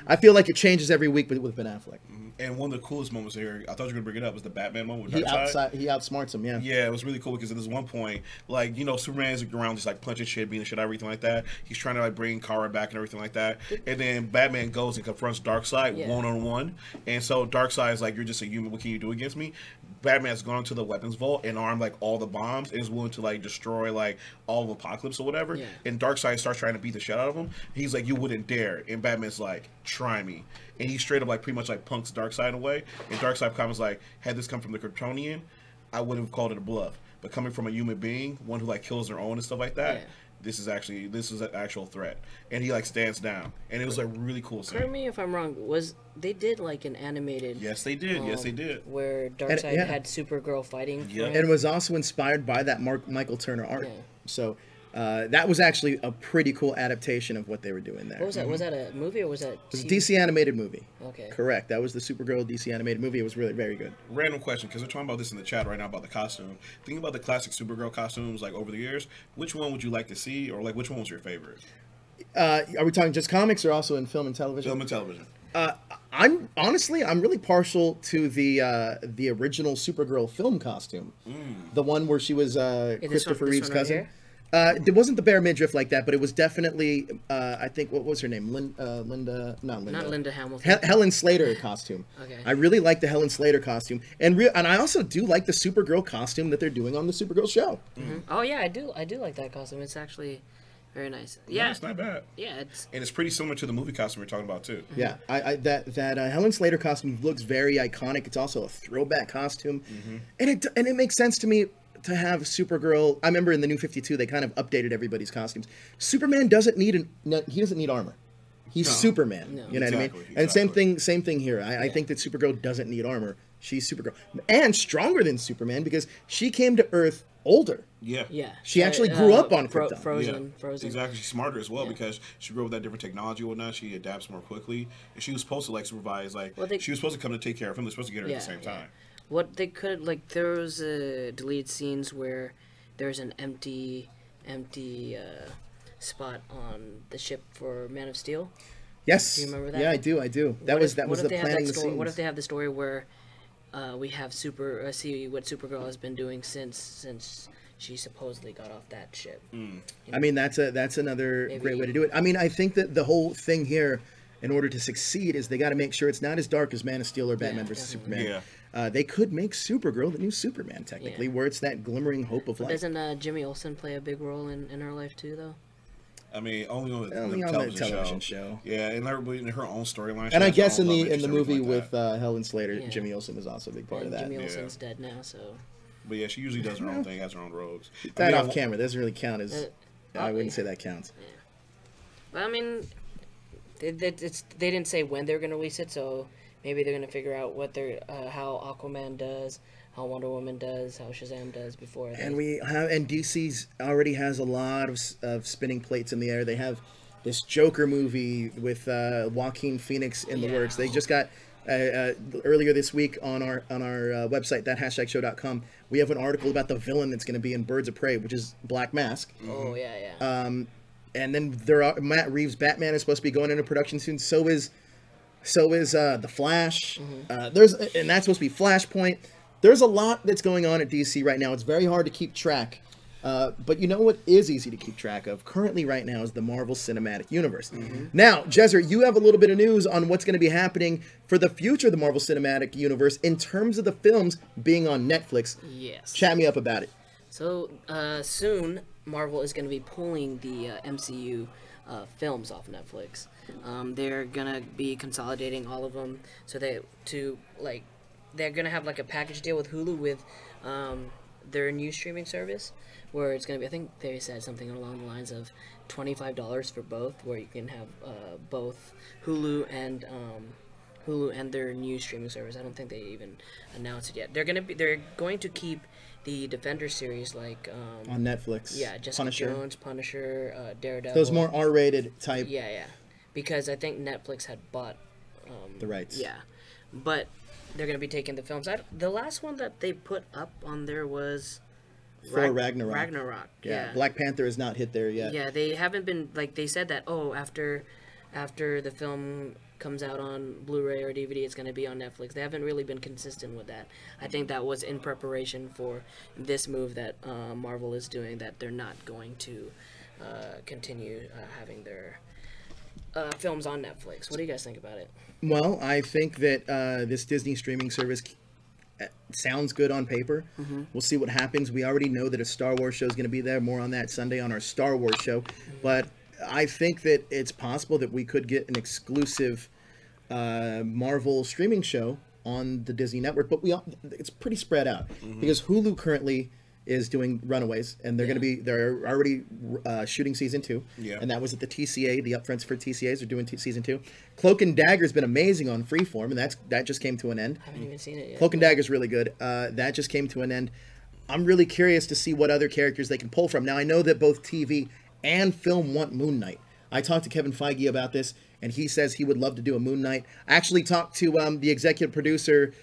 I feel like it changes every week with Ben Affleck. And one of the coolest moments here, I thought you were going to bring it up, was the Batman moment with He Darkseid. outsmarts him, yeah. Yeah, it was really cool because at this one point, like, you know, Superman's around just like punching shit, beating shit, everything like that. He's trying to like bring Kara back and everything like that. And then Batman goes and confronts Darkseid one-on-one. And so Darkseid's like, you're just a human, what can you do against me? Batman's gone to the weapons vault and armed like all the bombs and is willing to like destroy like all of Apocalypse or whatever. Yeah. And Darkseid starts trying to beat the shit out of him. He's like, you wouldn't dare. And Batman's like, try me. And he straight up like pretty much like punks Darkseid away. And Darkseid comments like, had this come from the Kryptonian, I would have called it a bluff. But coming from a human being, one who like kills their own and stuff like that, this is an actual threat. And he like stands down. And it was like really cool scene. Correct me if I'm wrong. They did like an animated? Yes, they did. Yes, they did. Where Darkseid had Supergirl fighting. For him. And it was also inspired by that Michael Turner art. Yeah. So that was actually a pretty cool adaptation of what they were doing there. What was that? Was that a movie or was that? It was a DC animated movie. Okay. Correct. That was the Supergirl DC animated movie. It was really very good. Random question, because we're talking about this in the chat right now about the costume. Thinking about the classic Supergirl costumes, like over the years, which one would you like to see, or like which one was your favorite? Are we talking just comics or also in film and television? Film and television. I'm really partial to the original Supergirl film costume, the one where she was Christopher Reeve's cousin. Right, it wasn't the bare midriff like that, but it was definitely I think what was her name? Not Linda Hamilton. Helen Slater costume. Okay. I really like the Helen Slater costume, and I also do like the Supergirl costume that they're doing on the Supergirl show. Oh yeah, I do like that costume. It's actually very nice. Yeah, no, it's not bad. Yeah, it's pretty similar to the movie costume we're talking about too. Yeah, that Helen Slater costume looks very iconic. It's also a throwback costume, and it makes sense to me to have Supergirl. I remember in the New 52 they kind of updated everybody's costumes. Superman doesn't need armor. He's Superman. No. You know what I mean? Exactly. And same thing here. I think that Supergirl doesn't need armor. She's Supergirl and stronger than Superman because she came to Earth older. Yeah. She actually grew up on Krypton. Frozen. Exactly. She's smarter as well because she grew up with that different technology and whatnot. She adapts more quickly, and she was supposed to like supervise. Like she was supposed to come to take care of him. They're supposed to get her at the same time. What they could there was deleted scenes where there's an empty spot on the ship for Man of Steel. Yes. Do you remember that? Yeah, I do. That was the planning the scenes. What if they have the story where we have see what Supergirl has been doing since she supposedly got off that ship. You know? I mean, that's another great way to do it. I mean, I think that the whole thing here, in order to succeed, is they got to make sure it's not as dark as Man of Steel or Batman versus Superman. Yeah. They could make Supergirl the new Superman, technically, where it's that glimmering hope of light. Doesn't Jimmy Olsen play a big role in her life too, though? I mean, only on the television show. Yeah, and in her own storyline. And I guess in the movie with Helen Slater, Jimmy Olsen was also a big part of that. Jimmy Olsen's dead now, so. But yeah, she usually does her own thing, has her own rogues. That off camera doesn't really count as. I wouldn't say that counts. Yeah. But I mean, they didn't say when they're going to release it, so maybe they're going to figure out what how Aquaman does, how Wonder Woman does, how Shazam does before. And DC's already has a lot of spinning plates in the air. They have this Joker movie with Joaquin Phoenix in the works. They just got earlier this week on our website, that#show.com. We have an article about the villain that's going to be in Birds of Prey, which is Black Mask. Oh yeah. And then Matt Reeves' Batman is supposed to be going into production soon. So is the Flash. And that's supposed to be Flashpoint. There's a lot that's going on at DC right now. It's very hard to keep track. But you know what is easy to keep track of currently right now is the Marvel Cinematic Universe. Now, Jezzer, you have a little bit of news on what's going to be happening for the future of the Marvel Cinematic Universe in terms of the films being on Netflix. Yes. Chat me up about it. So, soon, Marvel is going to be pulling the MCU films off Netflix. They're going to be consolidating all of them so they're going to have like a package deal with Hulu with their new streaming service, where it's going to be, I think they said something along the lines of $25 for both, where you can have both Hulu and their new streaming service. I don't think they even announced it yet. They're going to keep the Defender series on Netflix. Yeah, Jessica Jones, Punisher, Daredevil. Those more R-rated type. Yeah. Because I think Netflix had bought the rights. Yeah, but they're going to be taking the films. The last one that they put up on there was Thor Ragnarok. Yeah. Black Panther has not hit there yet. Yeah, they haven't been, they said that, after the film comes out on Blu-ray or DVD, it's going to be on Netflix. They haven't really been consistent with that. I think that was in preparation for this move that Marvel is doing, that they're not going to continue having their films on Netflix. What do you guys think about it? Well, I think that this Disney streaming service sounds good on paper. We'll see what happens. We already know that a Star Wars show is going to be there. More on that Sunday on our Star Wars show. But I think that it's possible that we could get an exclusive Marvel streaming show on the Disney network. But it's pretty spread out because Hulu currently is doing Runaways, and they're already shooting season 2, and that was at the TCA, the upfronts for TCAs. They're doing season 2. Cloak and Dagger has been amazing on Freeform, and that just came to an end. I haven't even seen it yet. Cloak and Dagger is really good. That just came to an end. I'm really curious to see what other characters they can pull from. Now, I know that both TV and film want Moon Knight. I talked to Kevin Feige about this, and he says he would love to do a Moon Knight. I actually talked to the executive producer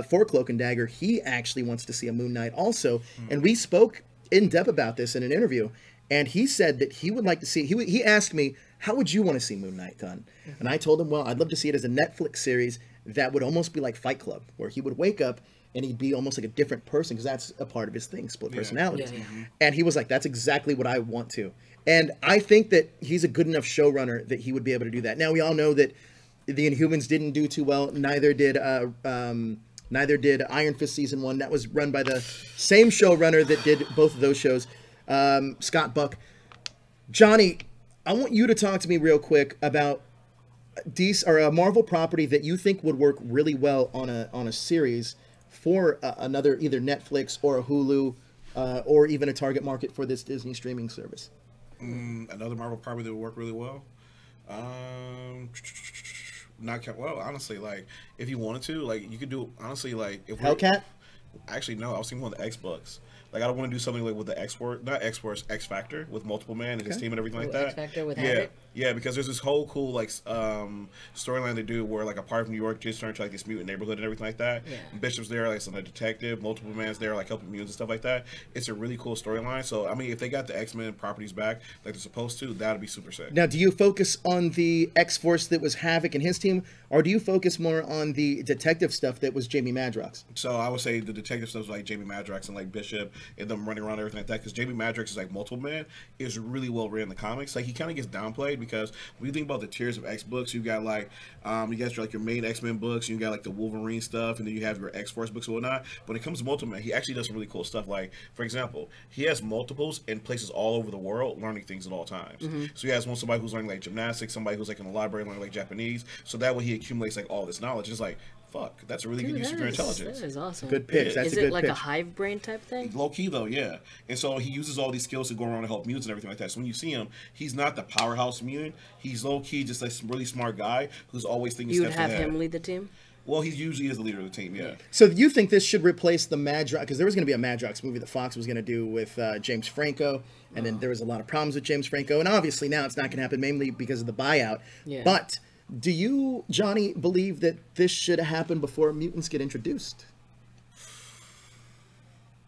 for Cloak and Dagger. He actually wants to see a Moon Knight also, and we spoke in depth about this in an interview, and he said that he would like to see it. He asked me, how would you want to see Moon Knight done? And I told him, well, I'd love to see it as a Netflix series that would almost be like Fight Club, where he would wake up and he'd be almost like a different person, because that's a part of his thing, split personalities. And he was like, that's exactly what I want to. And I think that he's a good enough showrunner that he would be able to do that. Now, we all know that the Inhumans didn't do too well. Neither did Iron Fist season 1. That was run by the same showrunner that did both of those shows, Scott Buck. Johnny, I want you to talk to me real quick about a Marvel property that you think would work really well on a series for another either Netflix or a Hulu or even a target market for this Disney streaming service. Another Marvel property that would work really well. Honestly, if you wanted to, you could do, honestly, if Hellcat? Actually, no, I was thinking more of the X-Bucks. I don't want to do something with the X Factor with multiple man and his team and everything like that. X Factor with Havoc? Yeah, because there's this whole cool like storyline they do where like a part of New York just turned to like this mutant neighborhood and everything like that. Yeah. Bishop's there, like some detective, multiple man's there, like helping mutants and stuff like that. It's a really cool storyline. So I mean, if they got the X-Men properties back like they're supposed to, that'd be super sick. Now, do you focus on the X-Force that was Havoc and his team, or do you focus more on the detective stuff that was Jamie Madrox? So I would say the detective stuff is like Jamie Madrox and like Bishop and them running around and everything like that. Because Jamie Madrox is like multiple man is really well written in the comics. Like he kind of gets downplayed because when you think about the tiers of X books, you got like you got like your main X-Men books, you got like the Wolverine stuff, and then you have your X-Force books and whatnot. But when it comes to multiple man, he actually does some really cool stuff. Like for example, he has multiples in places all over the world learning things at all times. So he has somebody who's learning like gymnastics, somebody who's like in the library learning like Japanese. So that way he accumulates like all this knowledge. It's like, fuck, that's a really good use of your intelligence. That is awesome. Good pitch. Yeah. That's Is a good it like pitch. a hive brain type thing? Low key though, yeah. And so he uses all these skills to go around and help mutants and everything like that. So when you see him, he's not the powerhouse mutant. He's low key just like some really smart guy who's always thinking You would steps have ahead. him lead the team? Well, he usually is the leader of the team, yeah. So you think this should replace the Madrox? Because there was going to be a Madrox movie that Fox was going to do with James Franco, and then there was a lot of problems with James Franco, and obviously now it's not going to happen mainly because of the buyout. Yeah. But do you, Johnny, believe that this should happen before mutants get introduced?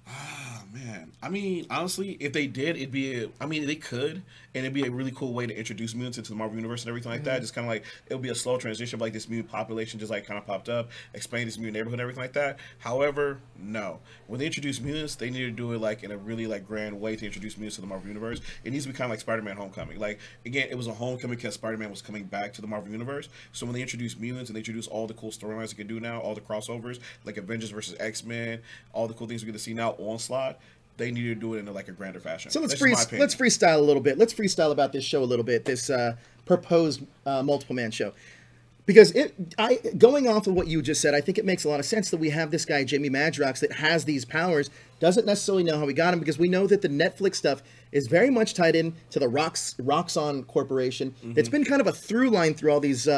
Oh, man. I mean, honestly, if they did, it'd be they could, and it'd be a really cool way to introduce mutants into the Marvel Universe and everything like that. Just kind of like, it would be a slow transition, like this mutant population just like kind of popped up, explain this mutant neighborhood and everything like that. However, no. When they introduce mutants, they need to do it like in a really like grand way to introduce mutants to the Marvel Universe. It needs to be kind of like Spider-Man Homecoming. Like, again, it was a homecoming because Spider-Man was coming back to the Marvel Universe. So when they introduce mutants and they introduce all the cool storylines they can do now, all the crossovers, like Avengers versus X-Men, all the cool things we get to see now, Onslaught, they need to do it in like a grander fashion. So let's That's just my opinion. let's freestyle a little bit. Let's freestyle about this show a little bit. This proposed multiple man show, because going off of what you just said, I think it makes a lot of sense that we have this guy Jamie Madrox that has these powers, doesn't necessarily know how he got them, because we know that the Netflix stuff is very much tied in to the Roxxon Corporation. It's been kind of a through line through all these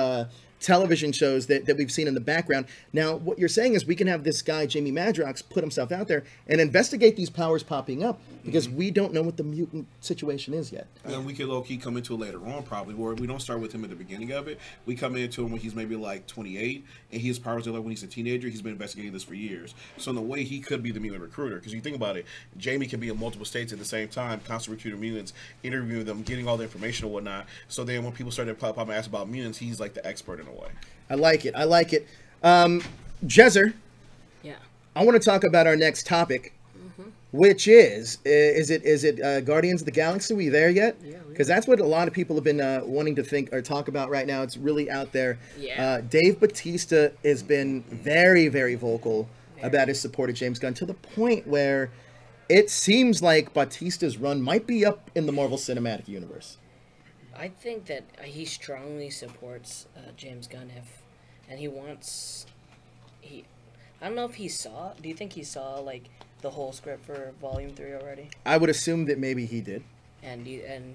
television shows that we've seen in the background. Now, what you're saying is we can have this guy, Jamie Madrox, put himself out there and investigate these powers popping up, because we don't know what the mutant situation is yet. And we could low-key come into it later on, probably, where we don't start with him at the beginning of it. We come into him when he's maybe like 28, and his powers are like when he's a teenager. He's been investigating this for years. So in a way, he could be the mutant recruiter, because you think about it, Jamie can be in multiple states at the same time, constantly recruiting mutants, interviewing them, getting all the information and whatnot. So then when people start to pop up and ask about mutants, he's like the expert in a way. I like it. I like it. Jezzer, Yeah. I want to talk about our next topic, which is it Guardians of the Galaxy? We there yet? Yeah, we Because that's what a lot of people have been wanting to think or talk about right now. It's really out there. Yeah. Dave Bautista has been very, very vocal about his support of James Gunn, to the point where it seems like Bautista's run might be up in the Marvel Cinematic Universe. I think that he strongly supports James Gunn, and he wants. I don't know if he saw. Do you think he saw like the whole script for Volume 3 already? I would assume that maybe he did. And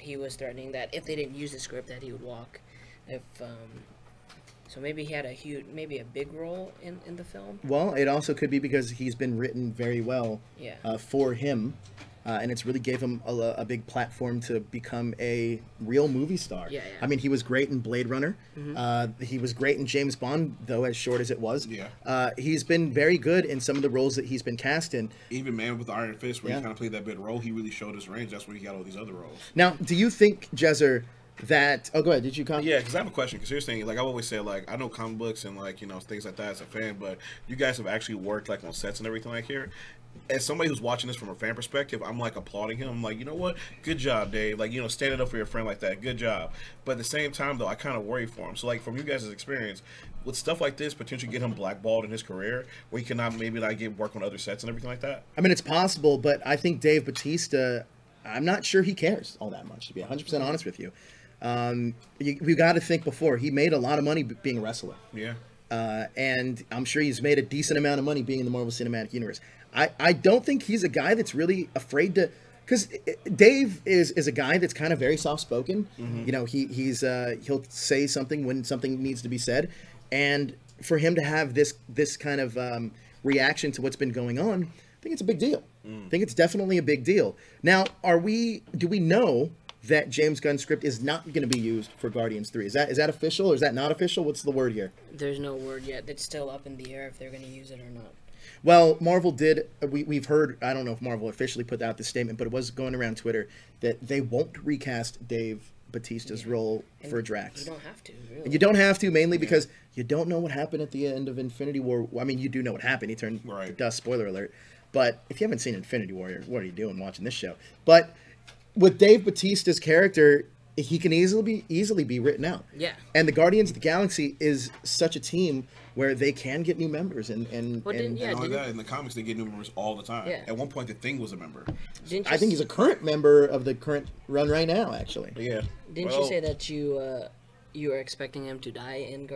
he was threatening that if they didn't use the script, that he would walk. So maybe he had maybe a big role in the film. Well, it also could be because he's been written very well for him. And it's really gave him a big platform to become a real movie star. Yeah. I mean, he was great in Blade Runner. He was great in James Bond, though, as short as it was. Yeah. He's been very good in some of the roles that he's been cast in. Even Man with the Iron Fist, where he kind of played that big role, he really showed his range. That's where he got all these other roles. Now, do you think, Jezzer, that... Oh, go ahead. Did you comment? Yeah, because I have a question. Because here's the thing, like I always say, like I know comic books and like things like that as a fan, but you guys have actually worked like on sets and everything like here. As somebody who's watching this from a fan perspective, I'm like applauding him. I'm like, you know what? Good job, Dave. Like, standing up for your friend like that. Good job. But at the same time, though, I kind of worry for him. So, like, from you guys' experience, would stuff like this potentially get him blackballed in his career, where he cannot maybe like get work on other sets and everything like that? I mean, it's possible, but I think Dave Bautista, I'm not sure he cares all that much, to be 100% honest with you. We got to think before. He made a lot of money being a wrestler. Yeah. And I'm sure he's made a decent amount of money being in the Marvel Cinematic Universe. I don't think he's a guy that's really afraid to, because Dave is a guy that's kind of very soft-spoken. He'll say something when something needs to be said, and for him to have this kind of reaction to what's been going on, I think it's a big deal. I think it's definitely a big deal. Now, do we know that James Gunn's script is not going to be used for Guardians 3. Is that official or is that not official? What's the word here? There's no word yet. It's still up in the air if they're going to use it or not. Well, Marvel did. We've heard. I don't know if Marvel officially put out this statement, but it was going around Twitter that they won't recast Dave Bautista's role for Drax. You don't have to, really. And you don't have to, mainly because you don't know what happened at the end of Infinity War. I mean, you do know what happened. He turned to dust. Spoiler alert. But if you haven't seen Infinity War, what are you doing watching this show? But with Dave Bautista's character, he can easily be written out. Yeah. And the Guardians of the Galaxy is such a team where they can get new members and only that, in the comics they get new members all the time. Yeah. At one point, the Thing was a member. I think he's a current member of the current run right now, actually. Yeah. Didn't you say that you were expecting him to die in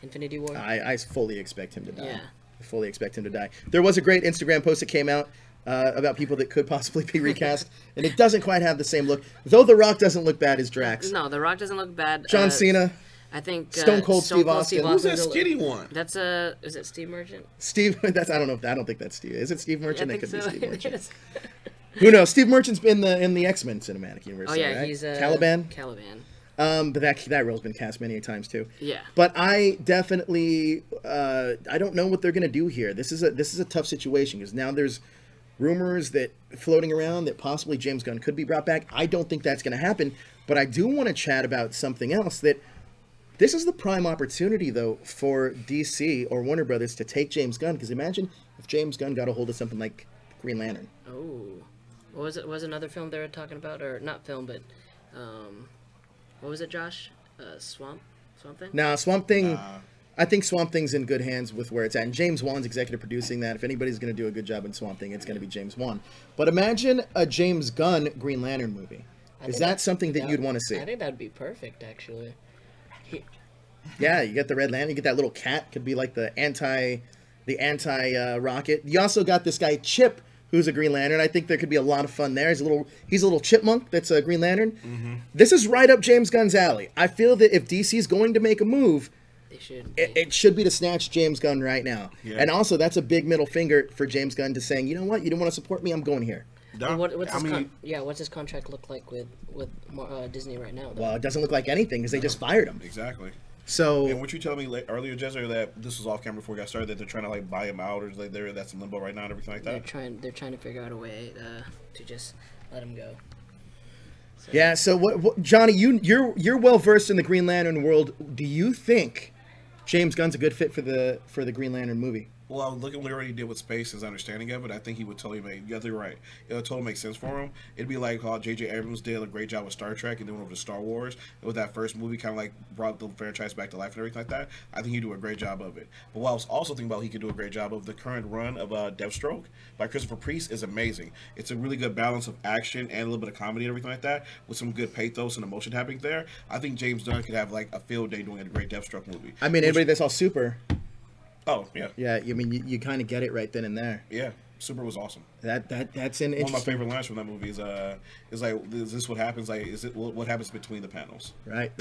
Infinity War? I fully expect him to die. Yeah. I fully expect him to die. There was a great Instagram post that came out about people that could possibly be recast, and it doesn't quite have the same look. Though The Rock doesn't look bad as Drax. No, The Rock doesn't look bad. John Cena. I think Stone Cold Steve Austin. Who's that skinny one? That's is it Steve Merchant? Steve. I don't think that's Steve. Is it Steve Merchant? I That think could be so. Steve Merchant. Who knows? Steve Merchant's been in the X-Men cinematic universe. Oh yeah, right? he's Caliban. Caliban. But that role's been cast many times too. Yeah. But I definitely I don't know what they're gonna do here. This is a tough situation because now there's rumors that floating around that possibly James Gunn could be brought back. I don't think that's gonna happen. But I do want to chat about something else that. This is the prime opportunity, though, for DC or Warner Brothers to take James Gunn. Because imagine if James Gunn got a hold of something like Green Lantern. Oh, what was it? Was another film they were talking about, or not film, but what was it, Josh? Swamp Thing? Nah, Swamp Thing. I think Swamp Thing's in good hands with where it's at. And James Wan's executive producing that. If anybody's going to do a good job in Swamp Thing, it's going to be James Wan. But imagine a James Gunn Green Lantern movie. Is that something that you'd want to see? I think that'd be perfect, actually. Yeah, you get the Red Lantern. You get that little cat. Could be like the anti rocket. You also got this guy Chip, who's a Green Lantern. I think there could be a lot of fun there. He's a little chipmunk that's a Green Lantern. Mm-hmm. This is right up James Gunn's alley. I feel that if DC is going to make a move, it should be to snatch James Gunn right now. Yeah. And also, that's a big middle finger for James Gunn to saying, you know what, you don't want to support me, I'm going here. What's his contract look like with Disney right now? Though? Well, it doesn't look like anything because they just fired him. Exactly. So, and what you telling me earlier, Jezzer, that this was off camera before we got started, that they're trying to like buy him out, or like that's in limbo right now and everything like that. They're trying to figure out a way to just let him go. So. Yeah. So what Johnny, you're well versed in the Green Lantern world. Do you think James Gunn's a good fit for the Green Lantern movie? Well, looking at what he did with space, his understanding of it, I think he would totally you're right. It would totally make sense for him. It'd be like how J.J. Abrams did a great job with Star Trek and then went over to Star Wars. And with that first movie, kind of like brought the franchise back to life and everything like that. I think he'd do a great job of it. But what I was also thinking about, he could do a great job of the current run of Deathstroke by Christopher Priest is amazing. It's a really good balance of action and a little bit of comedy and everything like that, with some good pathos and emotion happening there. I think James Gunn could have like a field day doing a great Deathstroke movie. I mean, anybody that saw Super. Oh, yeah. Yeah, I mean, you kind of get it right then and there. Yeah, Super was awesome. That's an one of my favorite lines from that movie is like, is this what happens? Like, is it what happens between the panels? Right.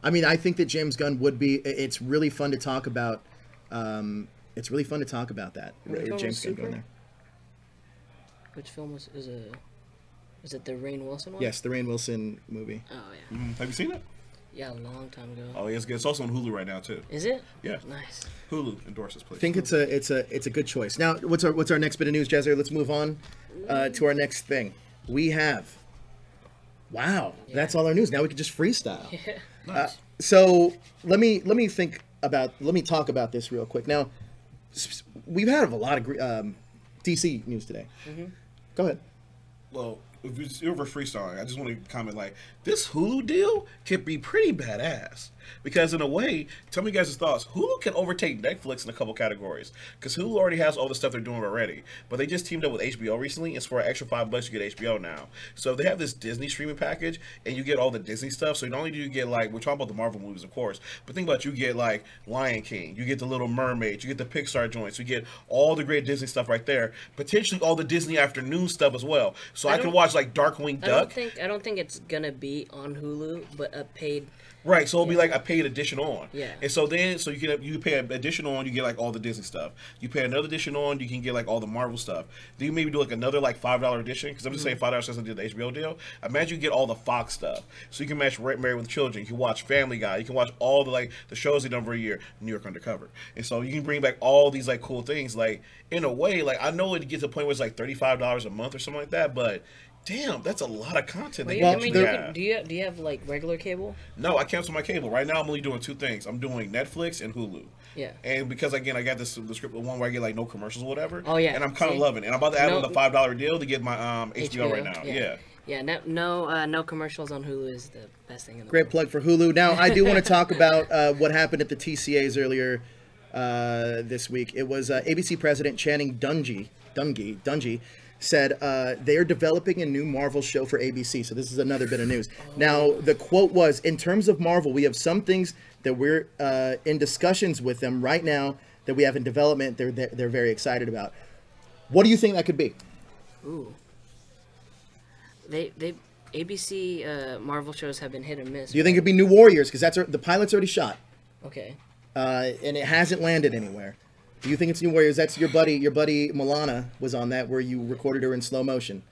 I mean, I think that James Gunn would be. It's really fun to talk about. It's really fun to talk about that. James Gunn going there. Which film is it the Rainn Wilson one? Yes, the Rainn Wilson movie. Oh yeah. Have you seen it? Yeah, a long time ago. Oh, it's also on Hulu right now too. Is it? Yeah. Nice. Hulu endorses, please. I think it's a good choice. Now, what's our next bit of news, Jezzer? Let's move on to our next thing. We have. Wow, that's all our news. Now we can just freestyle. Yeah. Nice. So let me talk about this real quick. Now, we've had a lot of DC news today. Mm-hmm. Go ahead. Well, if you're over freestyling, I just want to comment like this Hulu deal can be pretty badass because in a way, tell me you guys' thoughts. Hulu can overtake Netflix in a couple categories because Hulu already has all the stuff they're doing already, but they just teamed up with HBO recently. It's for an extra $5 you get HBO now. So they have this Disney streaming package and you get all the Disney stuff. So not only do you get like, we're talking about the Marvel movies, of course, but think about you get like Lion King, you get the Little Mermaid, you get the Pixar joints, you get all the great Disney stuff right there. Potentially all the Disney afternoon stuff as well. So I can watch like Darkwing Duck. I don't think it's gonna be on Hulu, but a paid Right, so it'll be like a paid addition on. Yeah. And so then, so you pay an addition on, you get like all the Disney stuff. You pay another edition on, you can get like all the Marvel stuff. Then you maybe do like another like $5 edition, because I'm just saying $5 since I did the HBO deal. Imagine you get all the Fox stuff. So you can match Married with Children, you can watch Family Guy, you can watch all the like the shows they done for a year, New York Undercover. And so you can bring back all these like cool things. Like in a way, like I know it gets to a point where it's like $35 a month or something like that, but damn, that's a lot of content. Well, that I mean, do you have like regular cable? No, I canceled my cable. Right now, I'm only doing two things. I'm doing Netflix and Hulu. Yeah. And because again, I got the script, the one where I get like no commercials or whatever. Oh yeah. And I'm kind of loving it. And I'm about to add on the $5 deal to get my HBO right now. Yeah. Yeah. No commercials on Hulu is the best thing in the Great world. plug for Hulu. Now, I do want to talk about what happened at the TCAs earlier this week. It was ABC President Channing Dungey said they are developing a new Marvel show for ABC. So this is another bit of news. Now, the quote was, in terms of Marvel, we have some things that we're in discussions with them right now that we have in development they're very excited about. What do you think that could be? Ooh. They ABC Marvel shows have been hit and miss. Do you think it'd be New Warriors? Because the pilot's already shot. Okay. And it hasn't landed anywhere. Do you think it's New Warriors? That's your buddy Milana was on that, where you recorded her in slow motion.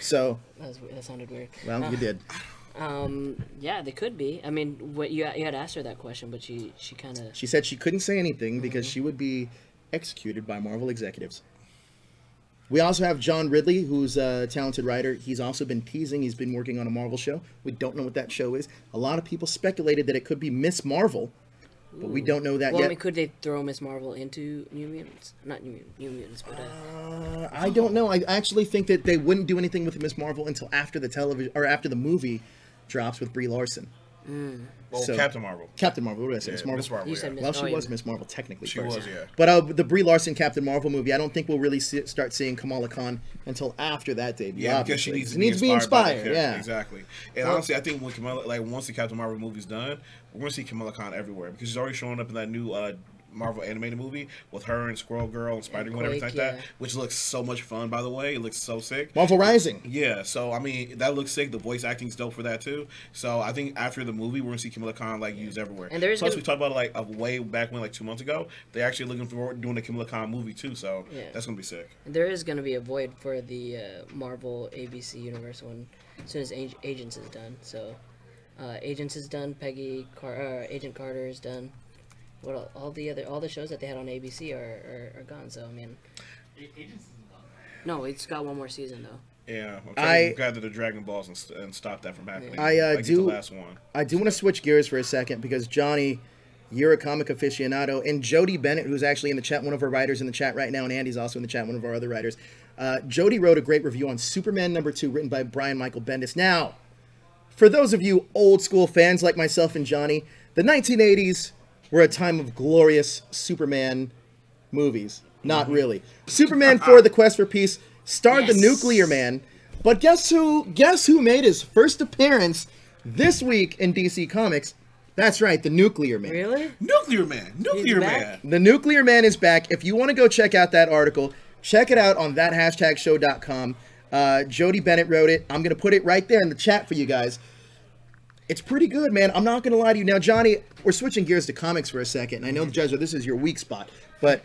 So that sounded weird. Well, you did. Yeah, they could be. I mean, what you had asked her that question, but she kind of. She said she couldn't say anything because she would be executed by Marvel executives. We also have John Ridley, who's a talented writer. He's also been teasing. He's been working on a Marvel show. We don't know what that show is. A lot of people speculated that it could be Miss Marvel. But we don't know that yet. I mean, could they throw Miss Marvel into New Mutants? Not New Mutants, but... I don't know. I actually think that they wouldn't do anything with Miss Marvel until after the television or after the movie drops with Brie Larson. Well, Captain Marvel. Captain Marvel. What did I say? Yeah, Miss Marvel. Miss Marvel. You said Miss. Well, she was Miss Marvel technically. She first. was, yeah. But the Brie Larson Captain Marvel movie, I don't think we'll really start seeing Kamala Khan until after that debut. Yeah, because she needs to be inspired. Yeah, exactly. And honestly, I think when Kamala, like once the Captain Marvel movie's done, we're gonna see Kamala Khan everywhere because she's already showing up in that new Marvel animated movie with her and Squirrel Girl and Spider-Man and everything like that, which looks so much fun, by the way. It looks so sick. Marvel Rising. Yeah, so I mean that looks sick. The voice acting's dope for that too. So I think after the movie, we're gonna see Kamala Khan like used everywhere. And there's plus we talked about it like way back when, like 2 months ago. They're actually looking forward to doing the Kamala Khan movie too. So that's gonna be sick. And there is gonna be a void for the Marvel ABC universe when as soon as Agents is done. So Agents is done. Agent Carter is done. What all the shows that they had on ABC are gone. So I mean, Agents isn't done. No, it's got one more season though. Yeah, I'm trying to gather the Dragon Balls and stop that from happening. I do. The last one. I do want to switch gears for a second because Johnny, you're a comic aficionado, and Jody Bennett, who's actually in the chat, one of our writers in the chat right now, and Andy's also in the chat, one of our other writers. Jody wrote a great review on Superman #2, written by Brian Michael Bendis. Now, for those of you old school fans like myself and Johnny, the 1980s were a time of glorious Superman movies. Not really. Superman 4: The Quest for Peace starred the Nuclear Man, but guess who made his first appearance this week in DC Comics? That's right, the Nuclear Man. Really? Nuclear Man. Nuclear Man. The Nuclear Man is back. If you want to go check out that article, check it out on that#show.com. Jody Bennett wrote it. I'm going to put it right there in the chat for you guys. It's pretty good, man. I'm not going to lie to you. Now, Johnny, we're switching gears to comics for a second. And I know, Jezzer, this is your weak spot. But,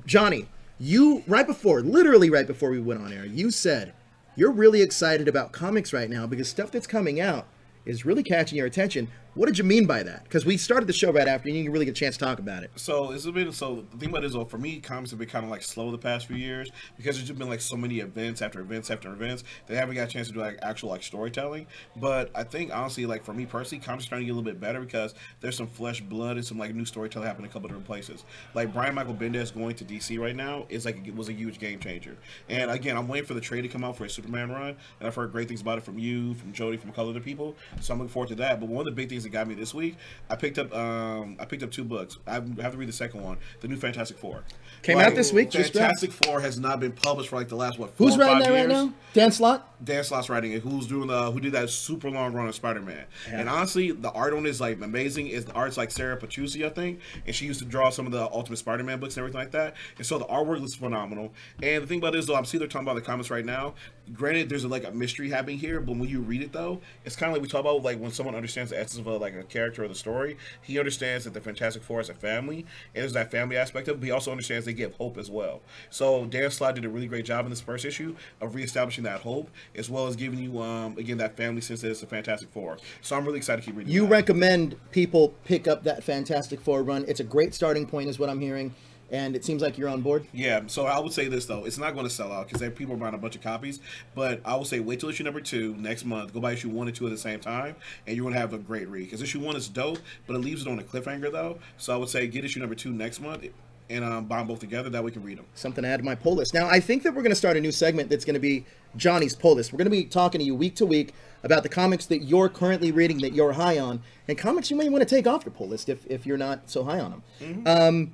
Johnny, you, literally right before we went on air, you said you're really excited about comics right now because stuff that's coming out is really catching your attention. What did you mean by that? Because we started the show right after, and you didn't really get a chance to talk about it. So the thing about it is, for me, comics have been kind of like slow the past few years because there's just been like so many events after events after events. They haven't got a chance to do like actual like storytelling. But I think honestly, like for me personally, comics are starting to get a little bit better because there's some flesh, blood, and some like new storytelling happening in a couple different places. Like Brian Michael Bendis going to DC right now is like it was a huge game changer. And again, I'm waiting for the trade to come out for a Superman run, and I've heard great things about it from you, from Jody, from a couple other people. So I'm looking forward to that. But one of the big things that got me this week, I picked up 2 books. I have to read the second one, the new Fantastic Four. Came out this week. Fantastic Four has not been published for like the last 4 Who's or 5 writing that years. right now? Dan Slott? Dan Slott's writing it. Who did that super long run on Spider-Man. Yeah. And honestly, the art on it is like amazing. The art's like Sarah Petrucci, I think, and she used to draw some of the Ultimate Spider-Man books and everything like that. And so the artwork looks phenomenal. And the thing about it is, though, I'm seeing they're talking about the comics right now. Granted, there's like a mystery happening here, but when you read it though, it's kind of like we talk about like when someone understands the essence of a character or the story, he understands that the Fantastic Four is a family, and there's that family aspect of it, but he also understands they give hope as well. So Dan Slott did a really great job in this first issue of reestablishing that hope, as well as giving you, again, that family sense that it's the Fantastic Four. So I'm really excited to keep reading You that. recommend people pick up that Fantastic Four run. It's a great starting point is what I'm hearing. And it seems like you're on board. Yeah, so I would say this, though. It's not going to sell out because people are buying a bunch of copies. But I will say wait till issue number 2 next month. Go buy issue 1 and 2 at the same time. And you're going to have a great read. Because issue 1 is dope, but it leaves it on a cliffhanger, though. So I would say get issue number 2 next month and buy them both together. That way we can read them. Something to add to my pull list. Now, I think that we're going to start a new segment that's going to be Johnny's pull list. We're going to be talking to you week to week about the comics that you're currently reading that you're high on. And comics you may want to take off your pull list if you're not so high on them. Mm-hmm.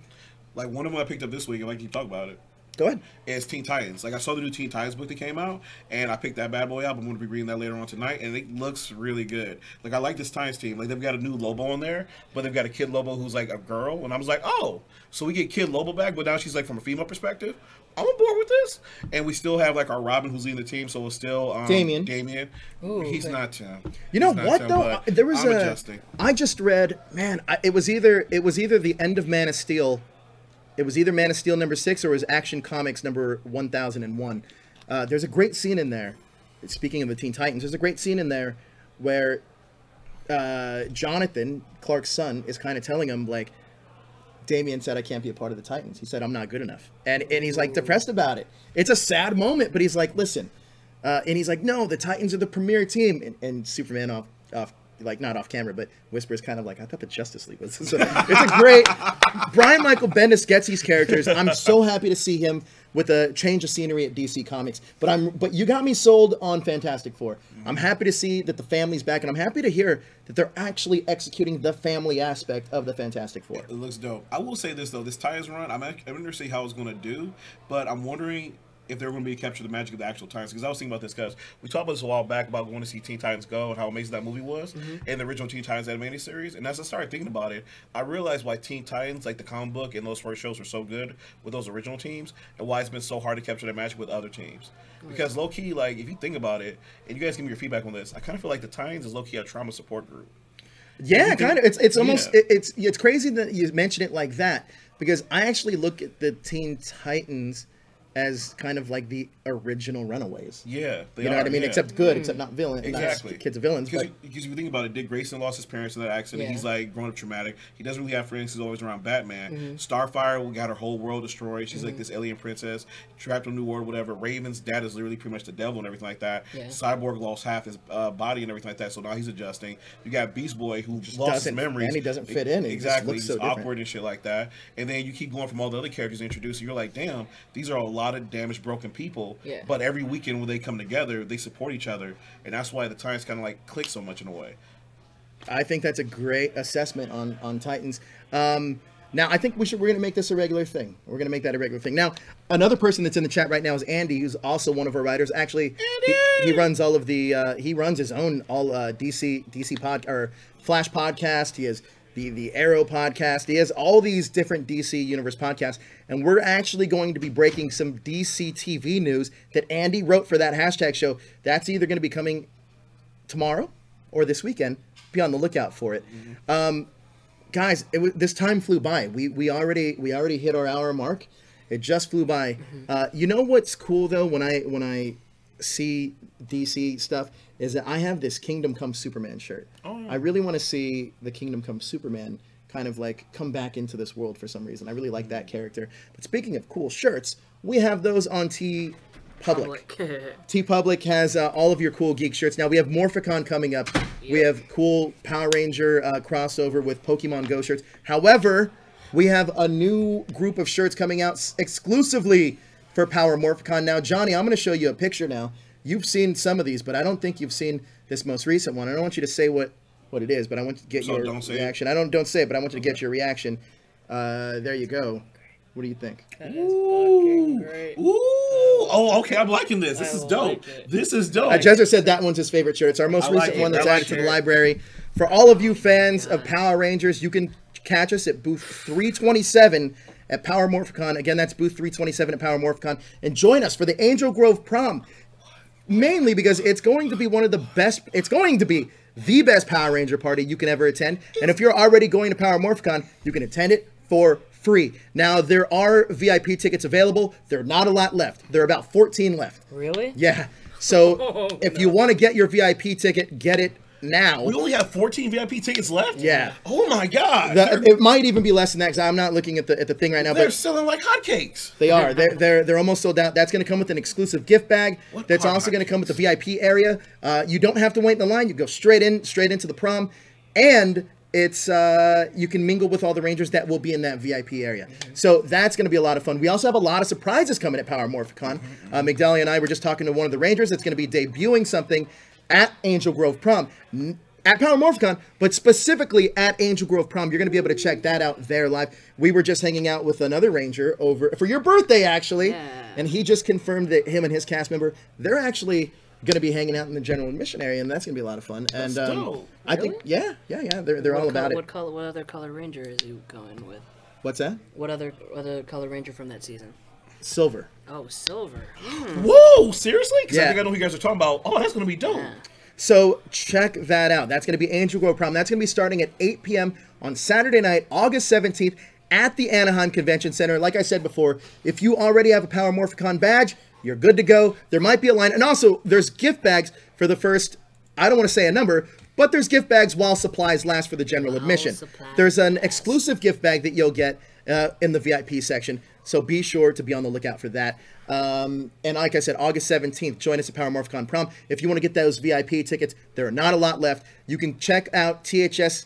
Like one of them I picked up this week, and I like you talk about it. Go ahead. It's Teen Titans. Like I saw the new Teen Titans book that came out, and I picked that bad boy up. I'm going to be reading that later on tonight, and it looks really good. Like I like this Titans team. Like they've got a new Lobo on there, but they've got a Kid Lobo who's like a girl, and I was like, oh, so we get Kid Lobo back, but now she's like from a female perspective. I'm on board with this, and we still have like our Robin who's leading the team, so it's still Damian. Ooh, he's okay. not Tim. You know He's what Tim, though? but There was I'm adjusting. I just read, man. It was either the end of Man of Steel. It was either Man of Steel number 6 or it was Action Comics number 1001. There's a great scene in there. Speaking of the Teen Titans, there's a great scene in there where Jonathan, Clark's son, is kind of telling him like, Damian said I can't be a part of the Titans. He said I'm not good enough, and he's like depressed about it. It's a sad moment, but he's like, listen, and he's like, no, the Titans are the premier team, and Superman off like not off camera, but whispers kind of like, I thought the Justice League was. So it's a great. Brian Michael Bendis gets these characters. I'm so happy to see him with a change of scenery at DC Comics. But you got me sold on Fantastic Four. I'm happy to see that the family's back, and I'm happy to hear that they're actually executing the family aspect of the Fantastic Four. It looks dope. I will say this though, this Titans run, I'm interested to see how it's going to do, but I'm wondering if they're going to be capture the magic of the actual Titans. Because I was thinking about this because we talked about this a while back about going to see Teen Titans Go and how amazing that movie was and the original Teen Titans animated series. And as I started thinking about it, I realized why Teen Titans, like the comic book and those first shows, were so good with those original teams, and why it's been so hard to capture that magic with other teams. Because low key, like if you think about it, and you guys give me your feedback on this, I kind of feel like the Titans is low key a trauma support group. Yeah, kind of. It's almost it's crazy that you mention it like that, because I actually look at the Teen Titans as kind of like the original Runaways. Yeah, you know what I mean? Yeah. Except good, except not villain. Exactly. Not kids of villains. Because if you think about it, Dick Grayson lost his parents in that accident. Yeah. He's like grown up traumatic. He doesn't really have friends. He's always around Batman. Starfire got her whole world destroyed. She's like this alien princess trapped in a new world, whatever. Raven's dad is literally pretty much the devil and everything like that. Yeah. Cyborg lost half his body and everything like that, so now he's adjusting. You got Beast Boy who just lost his memories. And he doesn't fit in. He Exactly. just He's looks so awkward and shit like that. And then you keep going from all the other characters introduced, and you're like, damn, these are a lot of damaged, broken people. Yeah. But every weekend when they come together, they support each other, and that's why the Titans kind of like click so much in a way. I think that's a great assessment on Titans. Now, I think we're going to make this a regular thing. We're going to make that a regular thing. Now, another person that's in the chat right now is Andy, who's also one of our writers. Actually, he runs all of the he runs his own DC pod or Flash podcast. He has the Arrow podcast. He has all these different DC Universe podcasts, and we're actually going to be breaking some DC TV news that Andy wrote for that hashtag show. That's either going to be coming tomorrow or this weekend. Be on the lookout for it. Guys, this time flew by. We already hit our hour mark. It just flew by. You know what's cool though when I see DC stuff is that I have this Kingdom Come Superman shirt. Oh. I really want to see the Kingdom Come Superman kind of like come back into this world for some reason. I really like that character. But speaking of cool shirts, we have those on TeePublic. TeePublic has all of your cool geek shirts. Now we have Morphicon coming up. We have cool Power Ranger crossover with Pokemon Go shirts. However, we have a new group of shirts coming out exclusively for Power Morphicon. Now, Johnny, I'm going to show you a picture now. You've seen some of these, but I don't think you've seen this most recent one. I don't want you to say what it is, but I want you to get your reaction. Don't say it, but I want you to get your reaction. There you go. What do you think? That is fucking great. Ooh. Oh, okay. I'm liking this. This is dope. This is dope. Jezzer said that one's his favorite shirt. It's our most recent one that's added to the library. For all of you fans of Power Rangers, you can catch us at booth 327 at Power Morphicon. Again, that's booth 327 at Power Morphicon. And join us for the Angel Grove Prom. Mainly because it's going to be one of the best. It's going to be the best Power Ranger party you can ever attend. And if you're already going to Power Morphicon, you can attend it for free. Now, there are VIP tickets available. There are not a lot left. There are about 14 left. Really? Yeah. So if you want to get your VIP ticket, get it now. We only have 14 VIP tickets left? Yeah. Oh my God. It might even be less than that because I'm not looking at the thing right now. They're but selling like hotcakes. They are. They're almost sold out. That's going to come with an exclusive gift bag. That's also going to come with the VIP area. You don't have to wait in the line. You go straight into the prom, and it's you can mingle with all the Rangers that will be in that VIP area. So that's going to be a lot of fun. We also have a lot of surprises coming at Power Morphicon. Migdalia and I were just talking to one of the Rangers that's going to be debuting something at Angel Grove Prom. At Power Morphicon, but specifically at Angel Grove Prom. You're going to be able to check that out there live. We were just hanging out with another Ranger over for your birthday, actually, and he just confirmed that him and his cast member, they're actually going to be hanging out in the general admission area, and that's going to be a lot of fun. And I think, yeah, they're all about it. What other color Ranger is he going with? What's that? What other color Ranger from that season? Silver. Oh, Silver. Whoa, seriously? Because I Yeah. think I know who you guys are talking about. Oh, that's going to be dope. Yeah. So check that out. That's going to be Angel Grove Prom. That's going to be starting at 8 p.m. on Saturday night, August 17th at the Anaheim Convention Center. Like I said before, if you already have a Power Morphicon badge, you're good to go. There might be a line. And also, there's gift bags for the first, I don't want to say a number, but there's gift bags while supplies last for the general admission. There's an exclusive gift bag that you'll get in the VIP section. So be sure to be on the lookout for that. And like I said, August 17th, join us at Power Morphicon Prom. If you want to get those VIP tickets, there are not a lot left. You can check out THS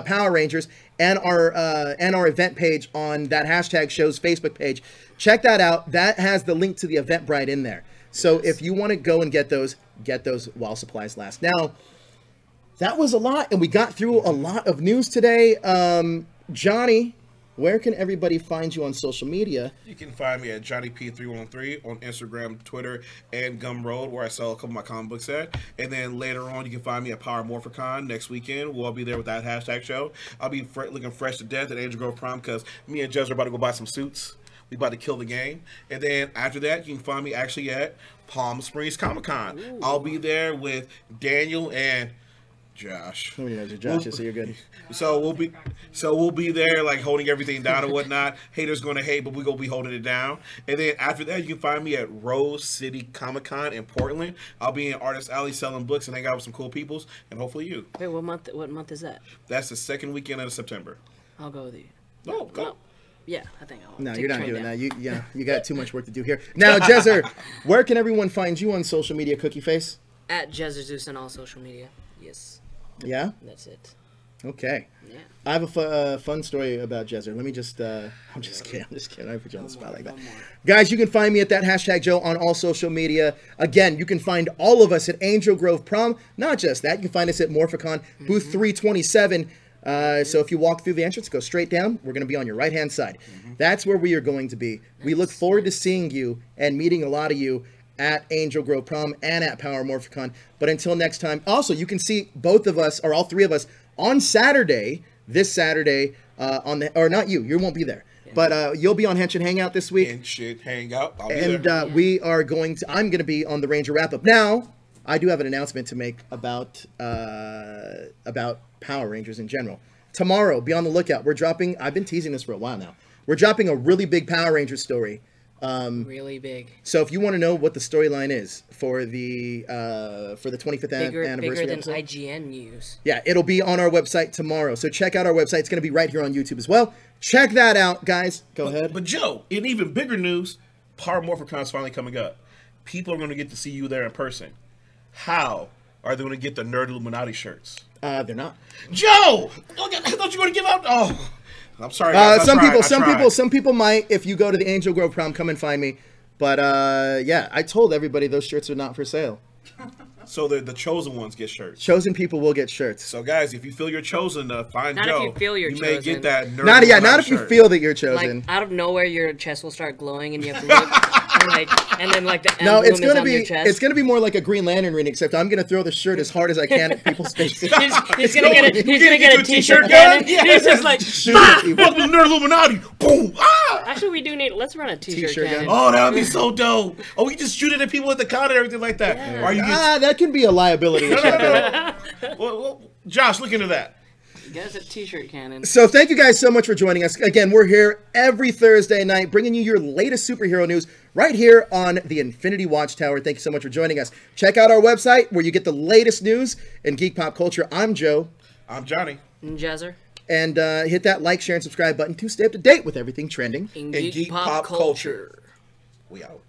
Power Rangers and our event page on that hashtag show's Facebook page. Check that out. That has the link to the Eventbrite in there. So if you want to go and get those while supplies last. Now, that was a lot, and we got through a lot of news today. Johnny, where can everybody find you on social media? You can find me at JohnnyP313 on Instagram, Twitter, and Gumroad, where I sell a couple of my comic books at. And then later on, you can find me at Power Morphicon next weekend. We'll be there with that hashtag show. I'll be looking fresh to death at Angel Grove Prom because me and Jezzer are about to go buy some suits. We about to kill the game. And then after that, you can find me actually at Palm Springs Comic-Con. Ooh. I'll be there with Daniel and Josh. Nobody knows you're Josh, so you're good. So we'll be there like holding everything down and whatnot. Haters gonna hate, but we're gonna be holding it down. And then after that, you can find me at Rose City Comic Con in Portland. I'll be in Artist Alley selling books and hang out with some cool peoples, and hopefully you. Wait, what month is that? That's the second weekend of September. I'll go with you. Oh, go. No. Yeah, I think I'll. No, you're not doing that. You got too much work to do here. Now, Jezzer, where can everyone find you on social media, Cookie Face? At Jezzer Zeus on all social media. Yes. Yeah? That's it. Okay. Yeah. I have a fun story about Jezzer. Let me just, I'm just kidding. I put you on the spot like that. Guys, you can find me at that hashtag Joe on all social media. Again, you can find all of us at Angel Grove Prom. Not just that, you can find us at Morphicon, booth 327. So if you walk through the entrance, go straight down, we're going to be on your right-hand side. That's where we are going to be. We look forward to seeing you and meeting a lot of you at Angel Grove Prom and at Power Morphicon. But until next time, also, you can see both of us, or all three of us, on Saturday, this Saturday, or not you won't be there. But you'll be on Henshin Hangout this week. Henshin Hangout, I'll be and there. I'm going to be on the Ranger Wrap-Up. Now, I do have an announcement to make about Power Rangers in general. Tomorrow, be on the lookout. We're dropping, I've been teasing this for a while now. We're dropping a really big Power Rangers story. Really big. So if you want to know what the storyline is for the 25th anniversary bigger episode, than IGN news. Yeah, it'll be on our website tomorrow. So check out our website. It's going to be right here on YouTube as well. Check that out, guys. Go ahead. But Joe, in even bigger news, Power Morphicon is finally coming up. People are going to get to see you there in person. How are they going to get the Nerd Illuminati shirts? They're not. Joe, I thought you were going to give out. Oh, I'm sorry. Guys, some people might. If you go to the Angel Grove Prom, come and find me. But yeah, I told everybody those shirts are not for sale. So the chosen ones get shirts. Chosen people will get shirts. So guys, if you feel you're chosen to find not Joe, if you feel you're chosen. may get that Nerd not if shirt. you feel that you're chosen. Like out of nowhere, your chest will start glowing, and you have to look. And then like the no, emblem is on your chest. It's gonna be more like a Green Lantern ring, except I'm gonna throw the shirt as hard as I can at people's faces. he's gonna get a t-shirt gun. Yeah. He's just like, welcome to Nerd Illuminati. Boom. Ah! Actually, we do need let's run a t-shirt T-shirt cannon. gun. Oh, that would be so dope. Oh, we just shoot it at people at the con and everything like that. Yeah. Or are you just, That can be a liability. well, Josh, look into that. You guys a t-shirt cannon. So thank you guys so much for joining us. Again, we're here every Thursday night bringing you your latest superhero news right here on the Infinity Watchtower. Thank you so much for joining us. Check out our website where you get the latest news in geek pop culture. I'm Joe. I'm Johnny. And Jezzer. And hit that like, share, and subscribe button to stay up to date with everything trending. In In geek pop culture. We out.